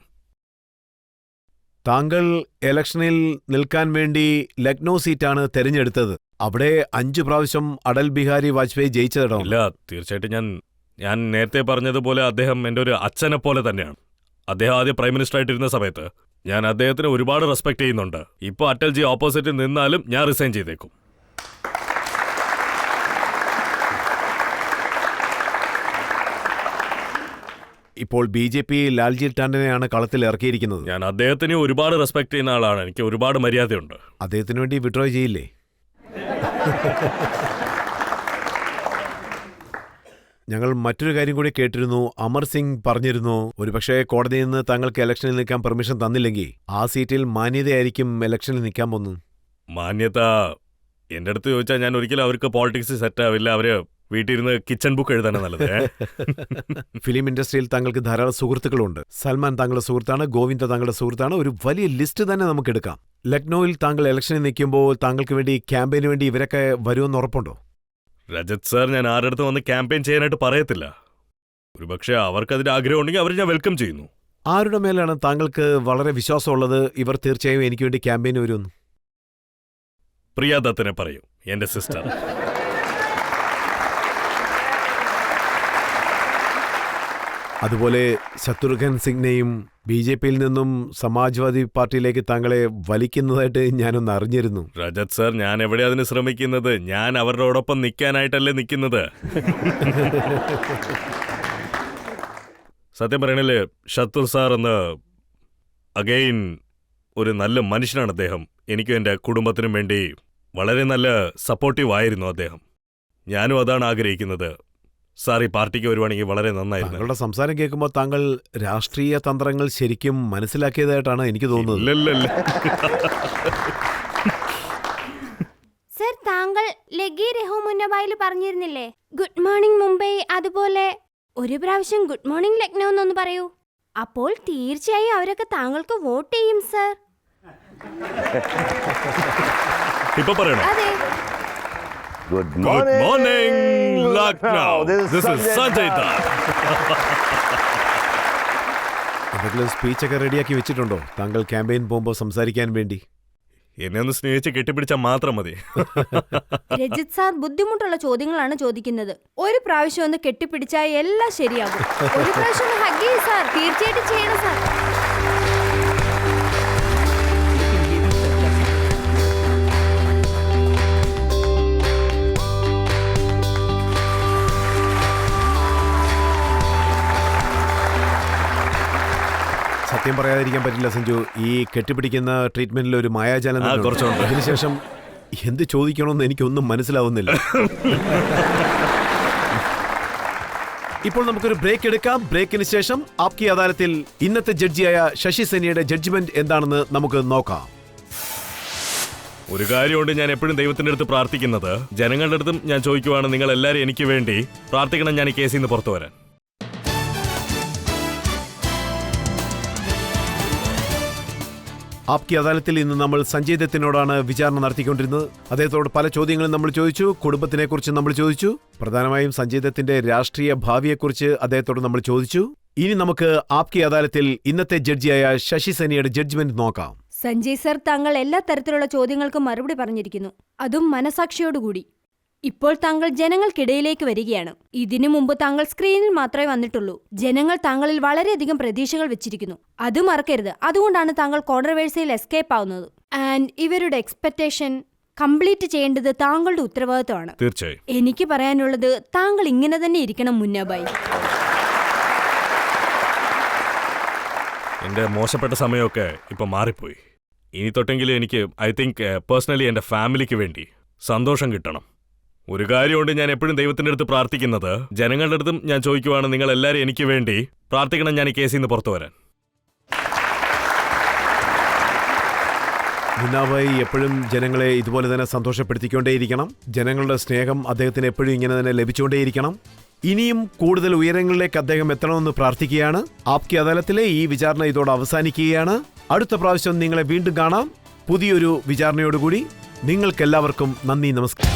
താങ്കൾ ഇലക്ഷനിൽ നിൽക്കാൻ വേണ്ടി ലക്നൗ സീറ്റാണ് തെരഞ്ഞെടുത്തത്. അവിടെ 5 പ്രാവശ്യം അടൽ ബിഹാരി വാജ്പേയി ജയിച്ചതോ? ഇല്ല, തീർച്ചയായിട്ടും ഞാൻ നേരത്തെ പറഞ്ഞതുപോലെ അദ്ദേഹം എൻ്റെ ഒരു അച്ഛനെ പോലെ തന്നെയാണ്. അദ്ദേഹം ആദ്യം പ്രൈം മിനിസ്റ്റർ ആയിട്ടിരുന്ന സമയത്ത് ഞാൻ അദ്ദേഹത്തിന് ഒരുപാട് റെസ്പെക്ട് ചെയ്യുന്നുണ്ട്. ഇപ്പോൾ അടൽജി ഓപ്പോസിറ്റ് നിന്നാലും ഞാൻ റിസൈൻ ചെയ്തേക്കും. ഇപ്പോൾ BJP ലാൽജി ടാണ്ടനെയാണ് കളത്തിൽ ഇറക്കിയിരിക്കുന്നത്. ഞാൻ അദ്ദേഹത്തിന് ഒരുപാട് റെസ്പെക്ട് ചെയ്യുന്ന ആളാണ്. എനിക്ക് ഒരുപാട് മര്യാദയുണ്ട്. അദ്ദേഹത്തിന് വേണ്ടി വിഡ്രോ ചെയ്യില്ലേ? ഞങ്ങൾ മറ്റൊരു കാര്യം കൂടി കേട്ടിരുന്നു. അമർ സിംഗ് പറഞ്ഞിരുന്നു ഒരുപക്ഷെ കോടതിയിൽ നിന്ന് താങ്കൾക്ക് ഇലക്ഷനിൽ നിൽക്കാൻ പെർമിഷൻ തന്നില്ലെങ്കിൽ ആ സീറ്റിൽ മാന്യതയായിരിക്കും ഇലക്ഷനിൽ നിൽക്കാൻ പോകുന്നത്. മാന്യത എൻ്റെ അടുത്ത് ചോദിച്ചാൽ ഞാൻ ഒരിക്കലും അവർക്ക് പോളിറ്റിക്സ് സെറ്റ് ആവില്ല. അവര് വീട്ടിലിരുന്ന് കിച്ചൺ ബുക്ക് എഴുതാനാണ് നല്ലത്. ഫിലിം ഇൻഡസ്ട്രിയിൽ താങ്കൾക്ക് ധാരാളം സുഹൃത്തുക്കളുണ്ട്. സൽമാൻ താങ്കളുടെ സുഹൃത്താണ്, ഗോവിന്ദ താങ്കളുടെ സുഹൃത്താണ്. ഒരു വലിയ ലിസ്റ്റ് തന്നെ നമുക്ക് എടുക്കാം. ലക്നൌവിൽ താങ്കൾ ഇലക്ഷനിൽ നിൽക്കുമ്പോൾ താങ്കൾക്ക് വേണ്ടി ക്യാമ്പയിന് വേണ്ടി ഇവരൊക്കെ വരുമെന്ന് ഉറപ്പുണ്ടോ? രജത് സാർ, ഞാൻ ആരുടെ അടുത്ത് വന്ന് ക്യാമ്പയിൻ ചെയ്യാനായിട്ട് പറയത്തില്ല. ഒരുപക്ഷെ അവർക്ക് അതിന്റെ ആഗ്രഹം ഉണ്ടെങ്കിൽ അവർ ഞാൻ വെൽക്കം ചെയ്യുന്നു. ആരുടെ മേലാണ് താങ്കൾക്ക് വളരെ വിശ്വാസമുള്ളത് ഇവർ തീർച്ചയായും എനിക്ക് വേണ്ടി ക്യാമ്പയിന് വരുമെന്ന്? പ്രിയ ദത്തിനെ പറയും, എന്റെ സിസ്റ്റർ. അതുപോലെ ശത്രുഘ്ൻ സിംഗിനെയും BJPയിൽ നിന്നും സമാജ്വാദി പാർട്ടിയിലേക്ക് താങ്കളെ വലിക്കുന്നതായിട്ട് ഞാനൊന്ന് അറിഞ്ഞിരുന്നു. രജത് സാർ, ഞാൻ എവിടെ അതിന് ശ്രമിക്കുന്നത്? ഞാൻ അവരോടൊപ്പം നിൽക്കാനായിട്ടല്ലേ നിൽക്കുന്നത്. സത്യം പറയണല്ലേ, ശത്രു സാർ എന്ന് അഗെയിൻ ഒരു നല്ല മനുഷ്യനാണ് അദ്ദേഹം. എനിക്കും എൻ്റെ കുടുംബത്തിനും വേണ്ടി വളരെ നല്ല സപ്പോർട്ടീവ് ആയിരുന്നു അദ്ദേഹം. ഞാനും അതാണ് ആഗ്രഹിക്കുന്നത്. സാർ ഈ പാർട്ടിക്ക് വരുവാണെങ്കിൽ വളരെ നന്നായിരുന്നു. താങ്കളുടെ സംസാരം കേൾക്കുമ്പോൾ താങ്കൾ രാഷ്ട്രീയ തന്ത്രങ്ങൾ ശരിക്കും മനസ്സിലാക്കിയതായിട്ടാണ് എനിക്ക് തോന്നുന്നത്. ഇല്ലല്ല. സർ, താങ്കൾ ലഗി രഹോ മുന്നബായിൽ പറഞ്ഞിരുന്നില്ലേ ഗുഡ് മോർണിംഗ് മുംബൈ? അതുപോലെ ഒരു പ്രാവശ്യം ഗുഡ് മോർണിംഗ് ലക്നൗ എന്നൊന്ന് പറയൂ. അപ്പോൾ തീർച്ചയായും അവരൊക്കെ താങ്കൾക്ക് വോട്ട് ചെയ്യും സർ. ഇപ്പൊ പറയണോ? അതെ. Good Good morning, morning, Lucknow. This is Sanjay Das. എന്തെങ്കിലും സ്പീച്ചൊക്കെ റെഡിയാക്കി വെച്ചിട്ടുണ്ടോ താങ്കൾ ക്യാമ്പയിൻ പോകുമ്പോൾ സംസാരിക്കാൻ വേണ്ടി? എന്നെ ഒന്ന് സ്നേഹിച്ച് കെട്ടിപ്പിടിച്ചാൽ മാത്രം മതി. രജിത് സാർ ബുദ്ധിമുട്ടുള്ള ചോദ്യങ്ങളാണ് ചോദിക്കുന്നത്. ഒരു പ്രാവശ്യം ഒന്ന് കെട്ടിപ്പിടിച്ചാൽ എല്ലാം ശരിയാകും. ഒരു പ്രാവശ്യം ഒന്ന് ഹഗ് ചെയ്യ് സാർ. തീർച്ചയായിട്ടും ചെയ്യണം സാർ. സത്യം പറയാതിരിക്കാൻ പറ്റില്ല സഞ്ജു. ഈ കെട്ടിപ്പിടിക്കുന്ന ട്രീറ്റ്മെന്റിൽ ഒരു മായാജാലം കുറച്ചുണ്ട്. അതിനുശേഷം എന്ത് ചോദിക്കണമെന്ന് എനിക്കൊന്നും മനസ്സിലാവുന്നില്ല. ഇപ്പോൾ നമുക്കൊരു ബ്രേക്ക് എടുക്കാം. ബ്രേക്കിന് ശേഷം ആപ്കി അദാലത്തിൽ ഇന്നത്തെ ജഡ്ജിയായ ശശി സെനിയുടെ ജഡ്ജ്മെന്റ് എന്താണെന്ന് നമുക്ക് നോക്കാം. ഒരു കാര്യമുണ്ട്, ഞാൻ എപ്പോഴും ദൈവത്തിന്റെ അടുത്ത് പ്രാർത്ഥിക്കുന്നത്. ജനങ്ങളുടെ അടുത്തും ഞാൻ ചോദിക്കുവാണ്, നിങ്ങൾ എല്ലാവരും എനിക്ക് വേണ്ടി പ്രാർത്ഥിക്കണം ഞാൻ ഈ കേസിൽ നിന്ന് പുറത്തു വരാൻ. ആപ്കി അദാലത്തിൽ ഇന്ന് നമ്മൾ സഞ്ജയ് ദത്തിനോടാണ് വിചാരണ നടത്തിക്കൊണ്ടിരുന്നത്. അദ്ദേഹത്തോട് പല ചോദ്യങ്ങളും നമ്മൾ ചോദിച്ചു. കുടുംബത്തിനെ കുറിച്ച് നമ്മൾ ചോദിച്ചു. പ്രധാനമായും സഞ്ജയ് ദത്തിന്റെ രാഷ്ട്രീയ ഭാവിയെക്കുറിച്ച് അദ്ദേഹത്തോട് നമ്മൾ ചോദിച്ചു. ഇനി നമുക്ക് ആപ്കി അദാലത്തിൽ ഇന്നത്തെ ജഡ്ജിയായ ശശി സെനിയുടെ ജഡ്ജ്മെന്റ് നോക്കാം. സഞ്ജയ് സർ, താങ്കൾ എല്ലാ തരത്തിലുള്ള ചോദ്യങ്ങൾക്കും മറുപടി പറഞ്ഞിരിക്കുന്നു, അതും മനസാക്ഷിയോടുകൂടി. ഇപ്പോൾ താങ്കൾ ജനങ്ങൾക്കിടയിലേക്ക് വരികയാണ്. ഇതിനു മുമ്പ് താങ്കൾ സ്ക്രീനിൽ മാത്രമേ വന്നിട്ടുള്ളൂ. ജനങ്ങൾ താങ്കളിൽ വളരെയധികം പ്രതീക്ഷകൾ വെച്ചിരിക്കുന്നു, അത് മറക്കരുത്. അതുകൊണ്ടാണ് താങ്കൾ കോൺട്രവേഴ്സിയിൽ എസ്കേപ്പ് ആവുന്നത്. ആൻഡ് ഇവരുടെ എക്സ്പെക്ടേഷൻ കംപ്ലീറ്റ് ചെയ്യേണ്ടത് താങ്കളുടെ ഉത്തരവാദിത്വമാണ്. തീർച്ചയായും. എനിക്ക് പറയാനുള്ളത്, താങ്കൾ ഇങ്ങനെ തന്നെ ഇരിക്കണം മുന്നാബായി. എന്റെ മോശപ്പെട്ട സമയമൊക്കെ ഇപ്പൊ മാറിപ്പോയി. ഇനി തൊട്ടെങ്കിലും എനിക്ക് ഐ തിങ്ക് പേഴ്സണലി എന്റെ ഫാമിലിക്ക് വേണ്ടി സന്തോഷം കിട്ടണം. ഒരു കാര്യമുണ്ട്, ഞാൻ എപ്പോഴും ദൈവത്തിന്റെ അടുത്ത് പ്രാർത്ഥിക്കുന്നത്. ജനങ്ങളുടെ അടുത്തും ഞാൻ ചോദിക്കുവാണ്, നിങ്ങൾ എല്ലാവരും എനിക്ക് വേണ്ടി പ്രാർത്ഥിക്കണം ഞാൻ ഈ കേസിൽ നിന്ന് പുറത്തു വരാൻ. മുന്നാബായി എപ്പോഴും ജനങ്ങളെ ഇതുപോലെ തന്നെ സന്തോഷപ്പെടുത്തിക്കൊണ്ടേയിരിക്കണം. ജനങ്ങളുടെ സ്നേഹം അദ്ദേഹത്തിന് എപ്പോഴും ഇങ്ങനെ തന്നെ ലഭിച്ചുകൊണ്ടേയിരിക്കണം. ഇനിയും കൂടുതൽ ഉയരങ്ങളിലേക്ക് അദ്ദേഹം എത്തണമെന്ന് പ്രാർത്ഥിക്കുകയാണ്. ആപ്കി അദാലത്തിലെ ഈ വിചാരണ ഇതോടെ അവസാനിക്കുകയാണ്. അടുത്ത പ്രാവശ്യം നിങ്ങളെ വീണ്ടും കാണാം പുതിയൊരു വിചാരണയോടുകൂടി. നിങ്ങൾക്കെല്ലാവർക്കും നന്ദി, നമസ്കാരം.